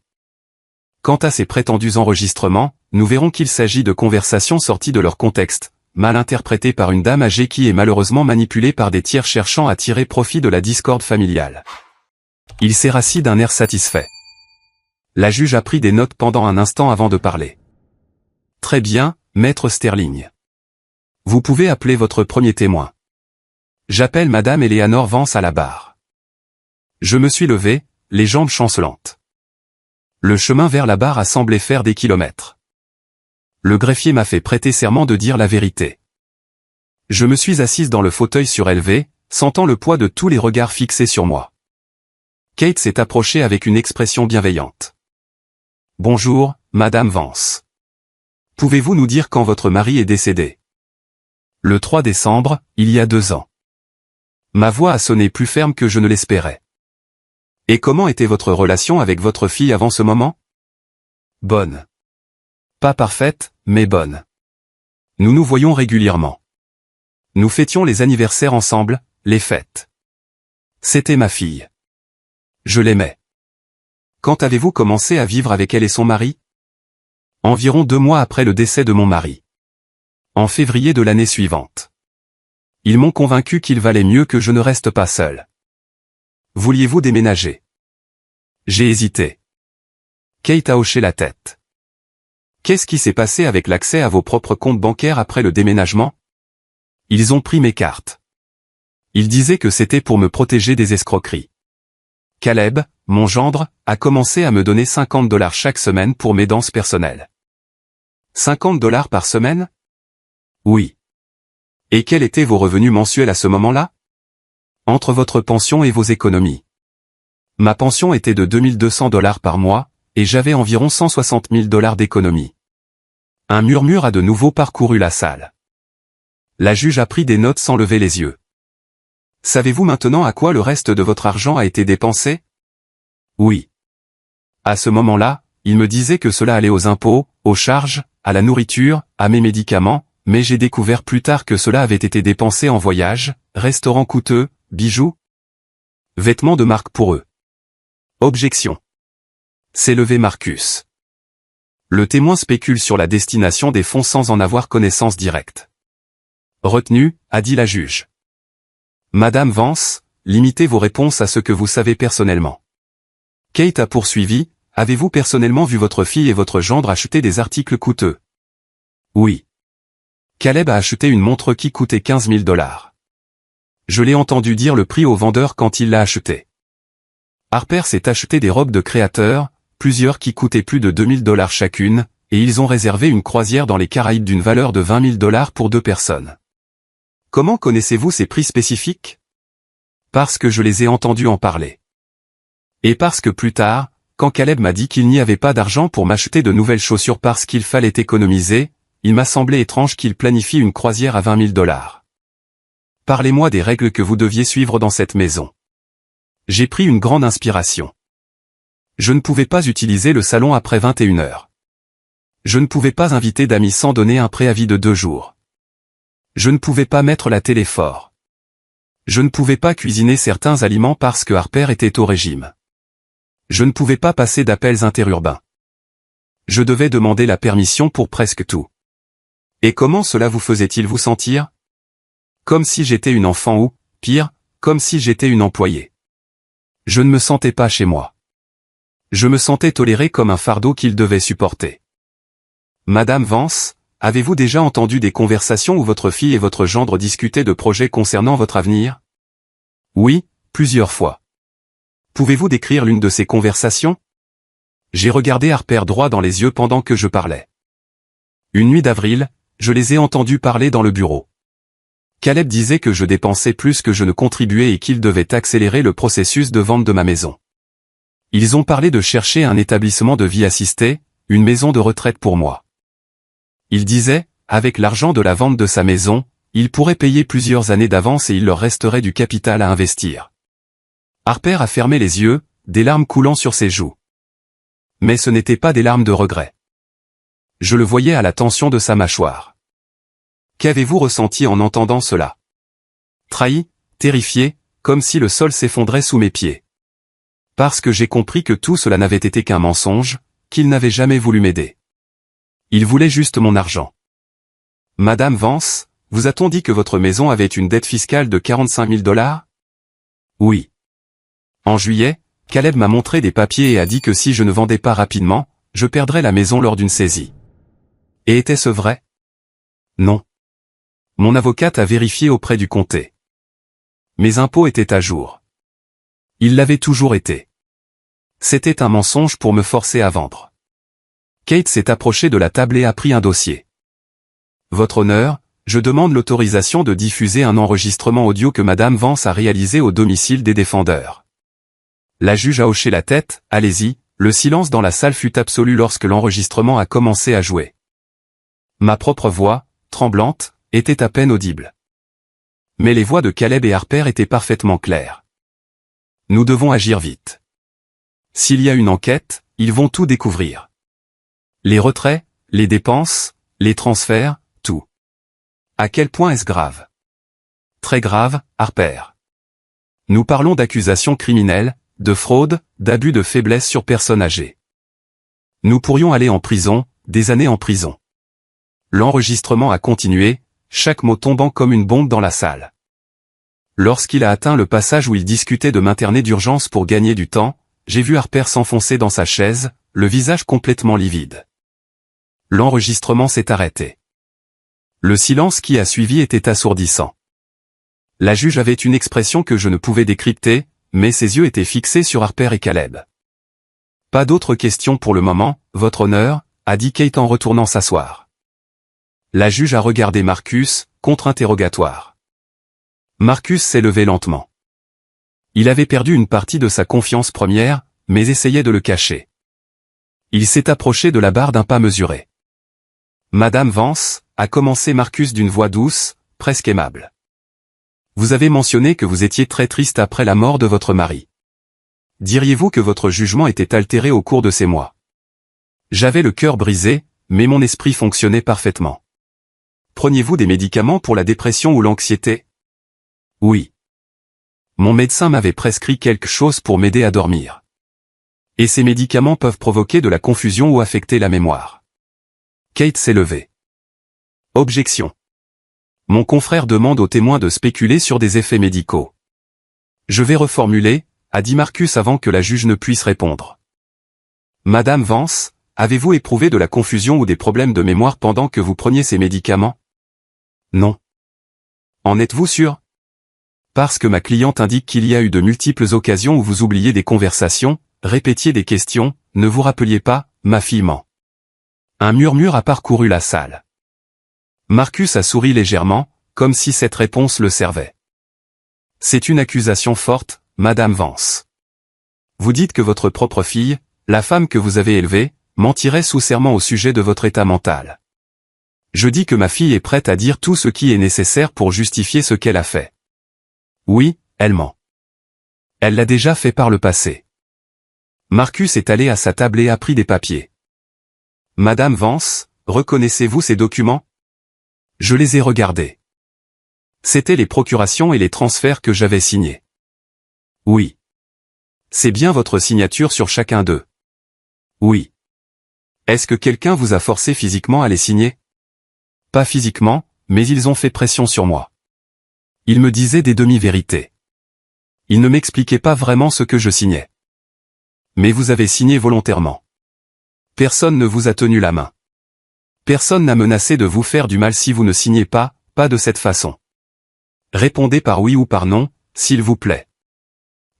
Quant à ces prétendus enregistrements, nous verrons qu'il s'agit de conversations sorties de leur contexte, mal interprétées par une dame âgée qui est malheureusement manipulée par des tiers cherchant à tirer profit de la discorde familiale. Il s'est rassis d'un air satisfait. La juge a pris des notes pendant un instant avant de parler. Très bien, maître Sterling. Vous pouvez appeler votre premier témoin. J'appelle Madame Eleanor Vance à la barre. Je me suis levé, les jambes chancelantes. Le chemin vers la barre a semblé faire des kilomètres. Le greffier m'a fait prêter serment de dire la vérité. Je me suis assise dans le fauteuil surélevé, sentant le poids de tous les regards fixés sur moi. Kate s'est approchée avec une expression bienveillante. Bonjour, Madame Vance. Pouvez-vous nous dire quand votre mari est décédé? Le 3 décembre, il y a 2 ans. Ma voix a sonné plus ferme que je ne l'espérais. Et comment était votre relation avec votre fille avant ce moment? Bonne. Pas parfaite, mais bonne. Nous nous voyons régulièrement. Nous fêtions les anniversaires ensemble, les fêtes. C'était ma fille. Je l'aimais. Quand avez-vous commencé à vivre avec elle et son mari? Environ 2 mois après le décès de mon mari. En février de l'année suivante. Ils m'ont convaincu qu'il valait mieux que je ne reste pas seul. Vouliez-vous déménager? J'ai hésité. Kate a hoché la tête. Qu'est-ce qui s'est passé avec l'accès à vos propres comptes bancaires après le déménagement? Ils ont pris mes cartes. Ils disaient que c'était pour me protéger des escroqueries. Caleb, mon gendre, a commencé à me donner $50 chaque semaine pour mes danses personnelles. $50 par semaine? Oui. Et quels étaient vos revenus mensuels à ce moment-là? Entre votre pension et vos économies. Ma pension était de $2200 par mois, et j'avais environ $160 000 d'économies. Un murmure a de nouveau parcouru la salle. La juge a pris des notes sans lever les yeux. Savez-vous maintenant à quoi le reste de votre argent a été dépensé? Oui. À ce moment-là, il me disait que cela allait aux impôts, aux charges, à la nourriture, à mes médicaments, mais j'ai découvert plus tard que cela avait été dépensé en voyages, restaurants coûteux, bijoux, vêtements de marque pour eux. Objection. S'est levé Marcus. Le témoin spécule sur la destination des fonds sans en avoir connaissance directe. Retenu, a dit la juge. Madame Vance, limitez vos réponses à ce que vous savez personnellement. Kate a poursuivi, avez-vous personnellement vu votre fille et votre gendre acheter des articles coûteux? Oui. Caleb a acheté une montre qui coûtait $15 000. Je l'ai entendu dire le prix au vendeur quand il l'a achetée. Harper s'est acheté des robes de créateur, plusieurs qui coûtaient plus de $2000 chacune, et ils ont réservé une croisière dans les Caraïbes d'une valeur de $20 000 pour 2 personnes. Comment connaissez-vous ces prix spécifiques? Parce que je les ai entendus en parler. Et parce que plus tard, quand Caleb m'a dit qu'il n'y avait pas d'argent pour m'acheter de nouvelles chaussures parce qu'il fallait économiser, il m'a semblé étrange qu'il planifie une croisière à $20 000. Parlez-moi des règles que vous deviez suivre dans cette maison. J'ai pris une grande inspiration. Je ne pouvais pas utiliser le salon après 21 heures. Je ne pouvais pas inviter d'amis sans donner un préavis de 2 jours. Je ne pouvais pas mettre la télé fort. Je ne pouvais pas cuisiner certains aliments parce que Harper était au régime. Je ne pouvais pas passer d'appels interurbains. Je devais demander la permission pour presque tout. Et comment cela vous faisait-il vous sentir? Comme si j'étais une enfant ou, pire, comme si j'étais une employée. Je ne me sentais pas chez moi. Je me sentais toléré comme un fardeau qu'il devait supporter. Madame Vance, avez-vous déjà entendu des conversations où votre fille et votre gendre discutaient de projets concernant votre avenir? Oui, plusieurs fois. Pouvez-vous décrire l'une de ces conversations? J'ai regardé Harper droit dans les yeux pendant que je parlais. Une nuit d'avril, je les ai entendus parler dans le bureau. Caleb disait que je dépensais plus que je ne contribuais et qu'il devait accélérer le processus de vente de ma maison. Ils ont parlé de chercher un établissement de vie assistée, une maison de retraite pour moi. Il disait, avec l'argent de la vente de sa maison, il pourrait payer plusieurs années d'avance et il leur resterait du capital à investir. Harper a fermé les yeux, des larmes coulant sur ses joues. Mais ce n'étaient pas des larmes de regret. Je le voyais à la tension de sa mâchoire. Qu'avez-vous ressenti en entendant cela? Trahi, terrifié, comme si le sol s'effondrait sous mes pieds. Parce que j'ai compris que tout cela n'avait été qu'un mensonge, qu'il n'avait jamais voulu m'aider. Il voulait juste mon argent. Madame Vance, vous a-t-on dit que votre maison avait une dette fiscale de 45 000 $? Oui. En juillet, Caleb m'a montré des papiers et a dit que si je ne vendais pas rapidement, je perdrais la maison lors d'une saisie. Et était-ce vrai? Non. Mon avocate a vérifié auprès du comté. Mes impôts étaient à jour. Ils l'avaient toujours été. C'était un mensonge pour me forcer à vendre. Kate s'est approchée de la table et a pris un dossier. Votre honneur, je demande l'autorisation de diffuser un enregistrement audio que Madame Vance a réalisé au domicile des défendeurs. La juge a hoché la tête, allez-y, le silence dans la salle fut absolu lorsque l'enregistrement a commencé à jouer. Ma propre voix, tremblante, était à peine audible. Mais les voix de Caleb et Harper étaient parfaitement claires. Nous devons agir vite. S'il y a une enquête, ils vont tout découvrir. Les retraits, les dépenses, les transferts, tout. À quel point est-ce grave? Très grave, Harper. Nous parlons d'accusations criminelles, de fraude, d'abus de faiblesse sur personnes âgées. Nous pourrions aller en prison, des années en prison. L'enregistrement a continué, chaque mot tombant comme une bombe dans la salle. Lorsqu'il a atteint le passage où il discutait de m'interner d'urgence pour gagner du temps, j'ai vu Harper s'enfoncer dans sa chaise, le visage complètement livide. L'enregistrement s'est arrêté. Le silence qui a suivi était assourdissant. La juge avait une expression que je ne pouvais décrypter, mais ses yeux étaient fixés sur Harper et Caleb. Pas d'autres questions pour le moment, votre honneur, a dit Kate en retournant s'asseoir. La juge a regardé Marcus, contre-interrogatoire. Marcus s'est levé lentement. Il avait perdu une partie de sa confiance première, mais essayait de le cacher. Il s'est approché de la barre d'un pas mesuré. Madame Vance, a commencé Marcus d'une voix douce, presque aimable. Vous avez mentionné que vous étiez très triste après la mort de votre mari. Diriez-vous que votre jugement était altéré au cours de ces mois? J'avais le cœur brisé, mais mon esprit fonctionnait parfaitement. Preniez-vous des médicaments pour la dépression ou l'anxiété? Oui. Mon médecin m'avait prescrit quelque chose pour m'aider à dormir. Et ces médicaments peuvent provoquer de la confusion ou affecter la mémoire. Kate s'est levée. Objection. Mon confrère demande aux témoins de spéculer sur des effets médicaux. Je vais reformuler, a dit Marcus avant que la juge ne puisse répondre. Madame Vance, avez-vous éprouvé de la confusion ou des problèmes de mémoire pendant que vous preniez ces médicaments? Non. En êtes-vous sûr? Parce que ma cliente indique qu'il y a eu de multiples occasions où vous oubliez des conversations, répétiez des questions, ne vous rappeliez pas, ma fille ment. Un murmure a parcouru la salle. Marcus a souri légèrement, comme si cette réponse le servait. C'est une accusation forte, Madame Vance. Vous dites que votre propre fille, la femme que vous avez élevée, mentirait sous serment au sujet de votre état mental. Je dis que ma fille est prête à dire tout ce qui est nécessaire pour justifier ce qu'elle a fait. Oui, elle ment. Elle l'a déjà fait par le passé. Marcus est allé à sa table et a pris des papiers. Madame Vance, reconnaissez-vous ces documents? Je les ai regardés. C'étaient les procurations et les transferts que j'avais signés. Oui. C'est bien votre signature sur chacun d'eux. Oui. Est-ce que quelqu'un vous a forcé physiquement à les signer? Pas physiquement, mais ils ont fait pression sur moi. Ils me disaient des demi-vérités. Ils ne m'expliquaient pas vraiment ce que je signais. Mais vous avez signé volontairement. Personne ne vous a tenu la main. Personne n'a menacé de vous faire du mal si vous ne signez pas, pas de cette façon. Répondez par oui ou par non, s'il vous plaît.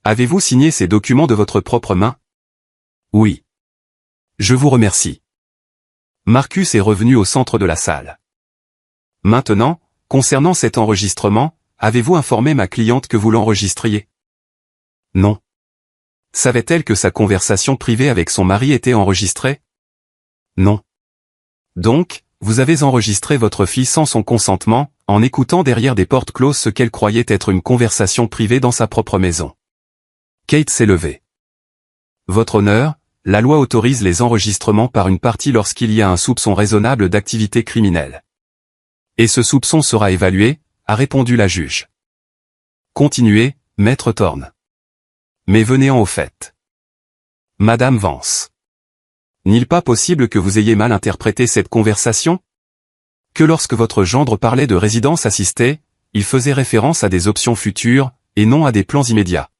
Avez-vous signé ces documents de votre propre main? Oui. Je vous remercie. Marcus est revenu au centre de la salle. Maintenant, concernant cet enregistrement, avez-vous informé ma cliente que vous l'enregistriez? Non. Savait-elle que sa conversation privée avec son mari était enregistrée? Non. Donc, vous avez enregistré votre fille sans son consentement, en écoutant derrière des portes closes ce qu'elle croyait être une conversation privée dans sa propre maison. Kate s'est levée. Votre honneur, la loi autorise les enregistrements par une partie lorsqu'il y a un soupçon raisonnable d'activité criminelle. Et ce soupçon sera évalué, a répondu la juge. Continuez, maître Thorne. Mais venez-en au fait. Madame Vance. N'est-il pas possible que vous ayez mal interprété cette conversation? Que lorsque votre gendre parlait de résidence assistée, il faisait référence à des options futures, et non à des plans immédiats.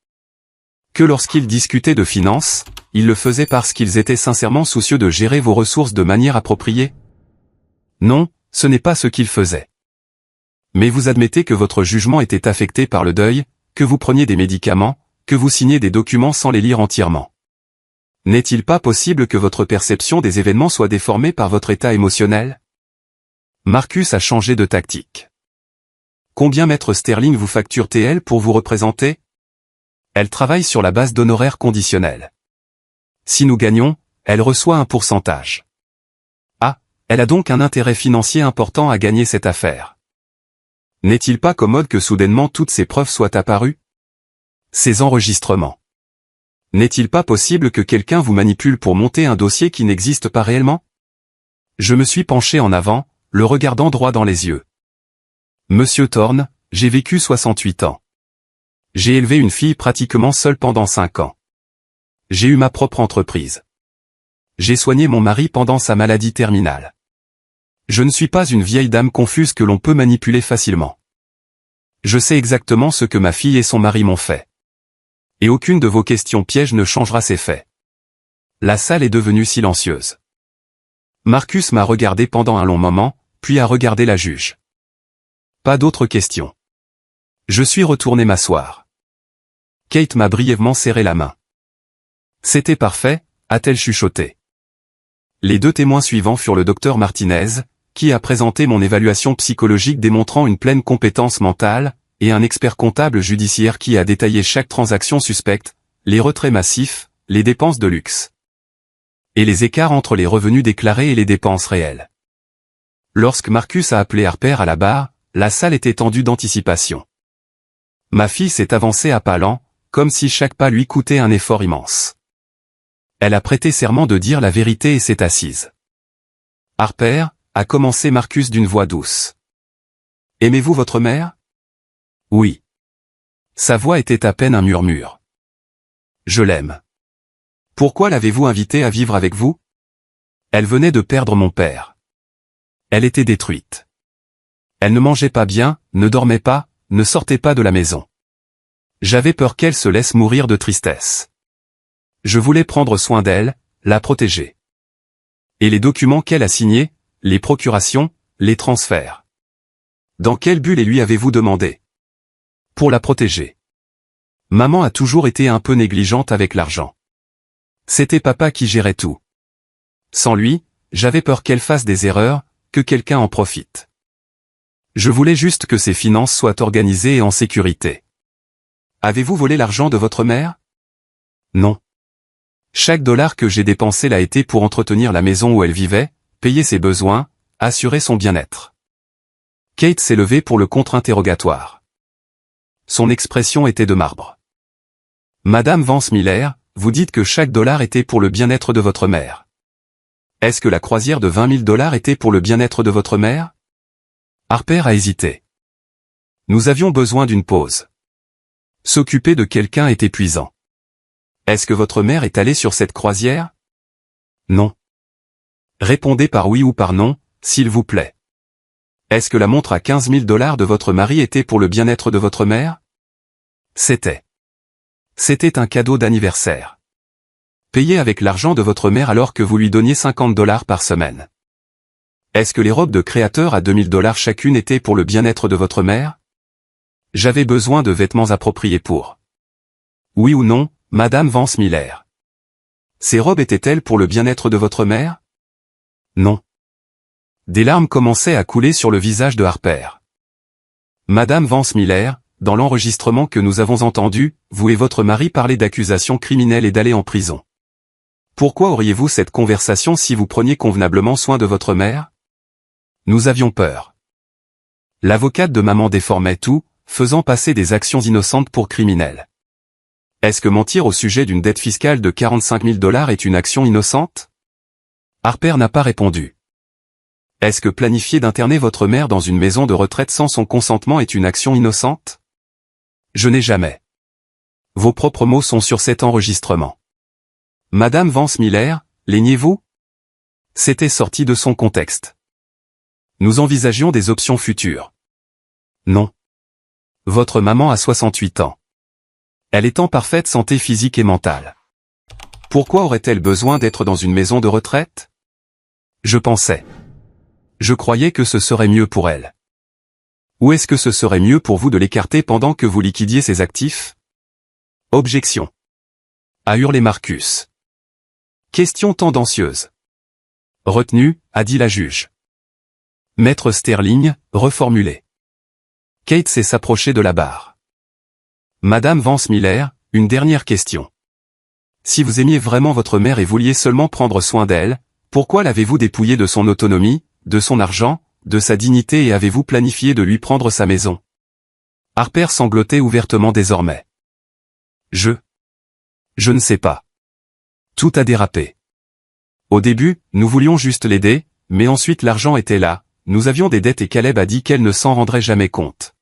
Que lorsqu'ils discutaient de finances, ils le faisaient parce qu'ils étaient sincèrement soucieux de gérer vos ressources de manière appropriée? Non, ce n'est pas ce qu'ils faisaient. Mais vous admettez que votre jugement était affecté par le deuil, que vous preniez des médicaments, que vous signiez des documents sans les lire entièrement. N'est-il pas possible que votre perception des événements soit déformée par votre état émotionnel? Marcus a changé de tactique. Combien maître sterling vous facture-t-elle pour vous représenter? Elle travaille sur la base d'honoraires conditionnels. Si nous gagnons, elle reçoit un pourcentage. Ah, elle a donc un intérêt financier important à gagner cette affaire. N'est-il pas commode que soudainement toutes ces preuves soient apparues? Ces enregistrements. N'est-il pas possible que quelqu'un vous manipule pour monter un dossier qui n'existe pas réellement? Je me suis penché en avant, le regardant droit dans les yeux. Monsieur Thorne, j'ai vécu 68 ans. J'ai élevé une fille pratiquement seule pendant 5 ans. J'ai eu ma propre entreprise. J'ai soigné mon mari pendant sa maladie terminale. Je ne suis pas une vieille dame confuse que l'on peut manipuler facilement. Je sais exactement ce que ma fille et son mari m'ont fait. Et aucune de vos questions pièges ne changera ces faits. La salle est devenue silencieuse. Marcus m'a regardé pendant un long moment, puis a regardé la juge. Pas d'autres questions. Je suis retourné m'asseoir. Kate m'a brièvement serré la main. C'était parfait, a-t-elle chuchoté. Les deux témoins suivants furent le docteur Martinez, qui a présenté mon évaluation psychologique démontrant une pleine compétence mentale, et un expert comptable judiciaire qui a détaillé chaque transaction suspecte, les retraits massifs, les dépenses de luxe. Et les écarts entre les revenus déclarés et les dépenses réelles. Lorsque Marcus a appelé Harper à la barre, la salle était tendue d'anticipation. Ma fille s'est avancée à pas lents, comme si chaque pas lui coûtait un effort immense. Elle a prêté serment de dire la vérité et s'est assise. Harper, a commencé Marcus d'une voix douce. Aimez-vous votre mère? Oui. Sa voix était à peine un murmure. Je l'aime. Pourquoi l'avez-vous invitée à vivre avec vous? Elle venait de perdre mon père. Elle était détruite. Elle ne mangeait pas bien, ne dormait pas, ne sortait pas de la maison. J'avais peur qu'elle se laisse mourir de tristesse. Je voulais prendre soin d'elle, la protéger. Et les documents qu'elle a signés, les procurations, les transferts. Dans quel but les lui avez-vous demandé? Pour la protéger. Maman a toujours été un peu négligente avec l'argent. C'était papa qui gérait tout. Sans lui, j'avais peur qu'elle fasse des erreurs, que quelqu'un en profite. Je voulais juste que ses finances soient organisées et en sécurité. Avez-vous volé l'argent de votre mère? Non. Chaque dollar que j'ai dépensé l'a été pour entretenir la maison où elle vivait, payer ses besoins, assurer son bien-être. Kate s'est levée pour le contre-interrogatoire. Son expression était de marbre. Madame Vance Miller, vous dites que chaque dollar était pour le bien-être de votre mère. Est-ce que la croisière de 20 000 $ était pour le bien-être de votre mère? Harper a hésité. Nous avions besoin d'une pause. S'occuper de quelqu'un est épuisant. Est-ce que votre mère est allée sur cette croisière? Non. Répondez par oui ou par non, s'il vous plaît. Est-ce que la montre à 15 000 $ de votre mari était pour le bien-être de votre mère? C'était. C'était un cadeau d'anniversaire. Payé avec l'argent de votre mère alors que vous lui donniez 50 $ par semaine. Est-ce que les robes de créateur à 2 000 $ chacune étaient pour le bien-être de votre mère? J'avais besoin de vêtements appropriés pour. Oui ou non, Madame Vance Miller? Ces robes étaient-elles pour le bien-être de votre mère? Non. Des larmes commençaient à couler sur le visage de Harper. Madame Vance Miller, dans l'enregistrement que nous avons entendu, vous et votre mari parler d'accusations criminelles et d'aller en prison. Pourquoi auriez-vous cette conversation si vous preniez convenablement soin de votre mère? Nous avions peur. L'avocate de maman déformait tout, faisant passer des actions innocentes pour criminelles. Est-ce que mentir au sujet d'une dette fiscale de 45 000 $ est une action innocente? Harper n'a pas répondu. Est-ce que planifier d'interner votre mère dans une maison de retraite sans son consentement est une action innocente? Je n'ai jamais. Vos propres mots sont sur cet enregistrement. Madame Vance Miller, laignez-vous? C'était sorti de son contexte. Nous envisagions des options futures. Non. Votre maman a 68 ans. Elle est en parfaite santé physique et mentale. Pourquoi aurait-elle besoin d'être dans une maison de retraite? Je pensais. Je croyais que ce serait mieux pour elle. Ou est-ce que ce serait mieux pour vous de l'écarter pendant que vous liquidiez ses actifs? Objection. A hurlé Marcus. Question tendancieuse. Retenue, a dit la juge. Maître Sterling, reformulé. Kate s'est s'approcher de la barre. Madame Vance Miller, une dernière question. Si vous aimiez vraiment votre mère et vouliez seulement prendre soin d'elle, pourquoi l'avez-vous dépouillée de son autonomie, de son argent, de sa dignité et avez-vous planifié de lui prendre sa maison? Harper sanglotait ouvertement désormais. Je ne sais pas. Tout a dérapé. Au début, nous voulions juste l'aider, mais ensuite l'argent était là, nous avions des dettes et Caleb a dit qu'elle ne s'en rendrait jamais compte.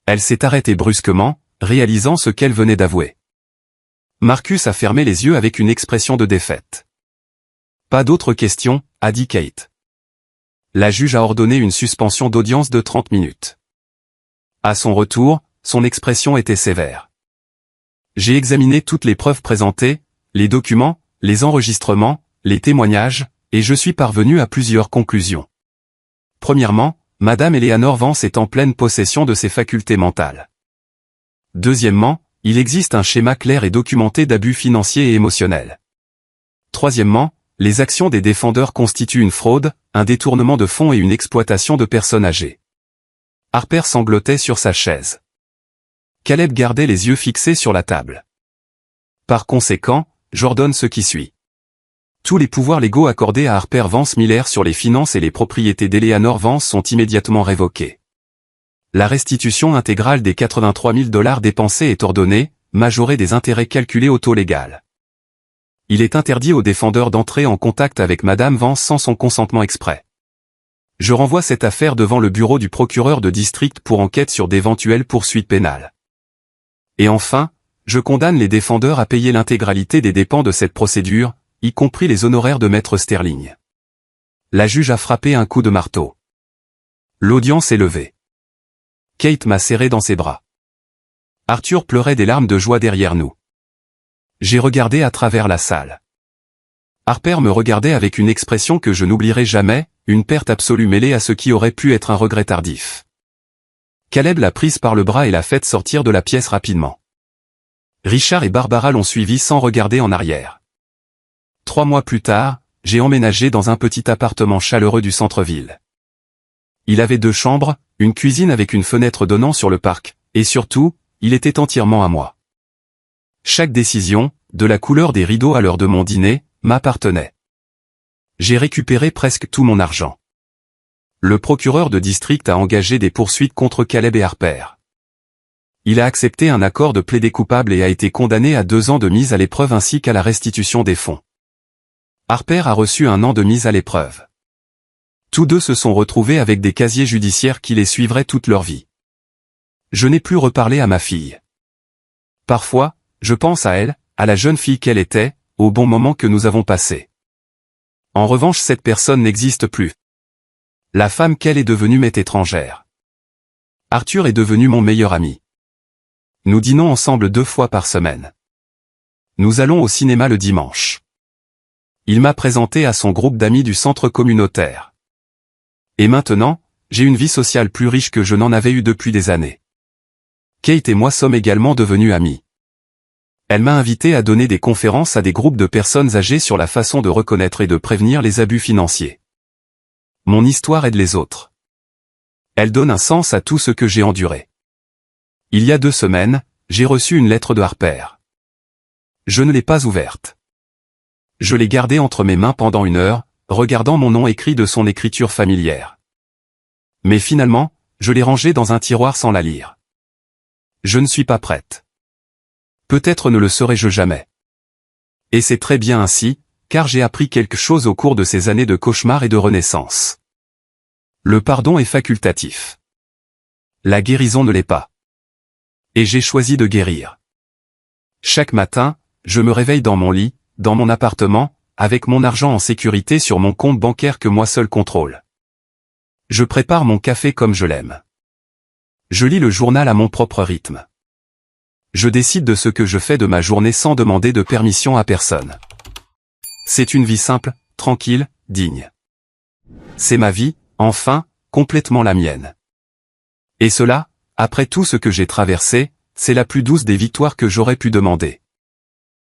Elle s'est arrêtée brusquement, réalisant ce qu'elle venait d'avouer. Marcus a fermé les yeux avec une expression de défaite. Pas d'autres questions, a dit Kate. La juge a ordonné une suspension d'audience de 30 minutes. À son retour, son expression était sévère. J'ai examiné toutes les preuves présentées, les documents, les enregistrements, les témoignages, et je suis parvenu à plusieurs conclusions. Premièrement, Madame Eleanor Vance est en pleine possession de ses facultés mentales. Deuxièmement, il existe un schéma clair et documenté d'abus financiers et émotionnels. Troisièmement, les actions des défendeurs constituent une fraude, un détournement de fonds et une exploitation de personnes âgées. Harper sanglotait sur sa chaise. Caleb gardait les yeux fixés sur la table. Par conséquent, j'ordonne ce qui suit. Tous les pouvoirs légaux accordés à Harper Vance Miller sur les finances et les propriétés d'Eleanor Vance sont immédiatement révoqués. La restitution intégrale des 83 000 $ dépensés est ordonnée, majorée des intérêts calculés au taux légal. Il est interdit aux défendeurs d'entrer en contact avec Madame Vance sans son consentement exprès. Je renvoie cette affaire devant le bureau du procureur de district pour enquête sur d'éventuelles poursuites pénales. Et enfin, je condamne les défendeurs à payer l'intégralité des dépenses de cette procédure, y compris les honoraires de Maître Sterling. La juge a frappé un coup de marteau. L'audience est levée. Kate m'a serré dans ses bras. Arthur pleurait des larmes de joie derrière nous. J'ai regardé à travers la salle. Harper me regardait avec une expression que je n'oublierai jamais, une perte absolue mêlée à ce qui aurait pu être un regret tardif. Caleb l'a prise par le bras et l'a fait sortir de la pièce rapidement. Richard et Barbara l'ont suivi sans regarder en arrière. 3 mois plus tard, j'ai emménagé dans un petit appartement chaleureux du centre-ville. Il avait 2 chambres, une cuisine avec une fenêtre donnant sur le parc, et surtout, il était entièrement à moi. Chaque décision, de la couleur des rideaux à l'heure de mon dîner, m'appartenait. J'ai récupéré presque tout mon argent. Le procureur de district a engagé des poursuites contre Caleb et Harper. Il a accepté un accord de plaidé coupable et a été condamné à 2 ans de mise à l'épreuve ainsi qu'à la restitution des fonds. Harper a reçu 1 an de mise à l'épreuve. Tous deux se sont retrouvés avec des casiers judiciaires qui les suivraient toute leur vie. Je n'ai plus reparlé à ma fille. Parfois, je pense à elle, à la jeune fille qu'elle était, au bon moment que nous avons passé. En revanche, cette personne n'existe plus. La femme qu'elle est devenue m'est étrangère. Arthur est devenu mon meilleur ami. Nous dînons ensemble 2 fois par semaine. Nous allons au cinéma le dimanche. Il m'a présenté à son groupe d'amis du centre communautaire. Et maintenant, j'ai une vie sociale plus riche que je n'en avais eu depuis des années. Kate et moi sommes également devenus amis. Elle m'a invité à donner des conférences à des groupes de personnes âgées sur la façon de reconnaître et de prévenir les abus financiers. Mon histoire aide les autres. Elle donne un sens à tout ce que j'ai enduré. Il y a 2 semaines, j'ai reçu une lettre de Harper. Je ne l'ai pas ouverte. Je l'ai gardée entre mes mains pendant 1 heure, regardant mon nom écrit de son écriture familière. Mais finalement, je l'ai rangée dans un tiroir sans la lire. Je ne suis pas prête. Peut-être ne le serai-je jamais. Et c'est très bien ainsi, car j'ai appris quelque chose au cours de ces années de cauchemar et de renaissance. Le pardon est facultatif. La guérison ne l'est pas. Et j'ai choisi de guérir. Chaque matin, je me réveille dans mon lit, dans mon appartement, avec mon argent en sécurité sur mon compte bancaire que moi seul contrôle. Je prépare mon café comme je l'aime. Je lis le journal à mon propre rythme. Je décide de ce que je fais de ma journée sans demander de permission à personne. C'est une vie simple, tranquille, digne. C'est ma vie, enfin, complètement la mienne. Et cela, après tout ce que j'ai traversé, c'est la plus douce des victoires que j'aurais pu demander.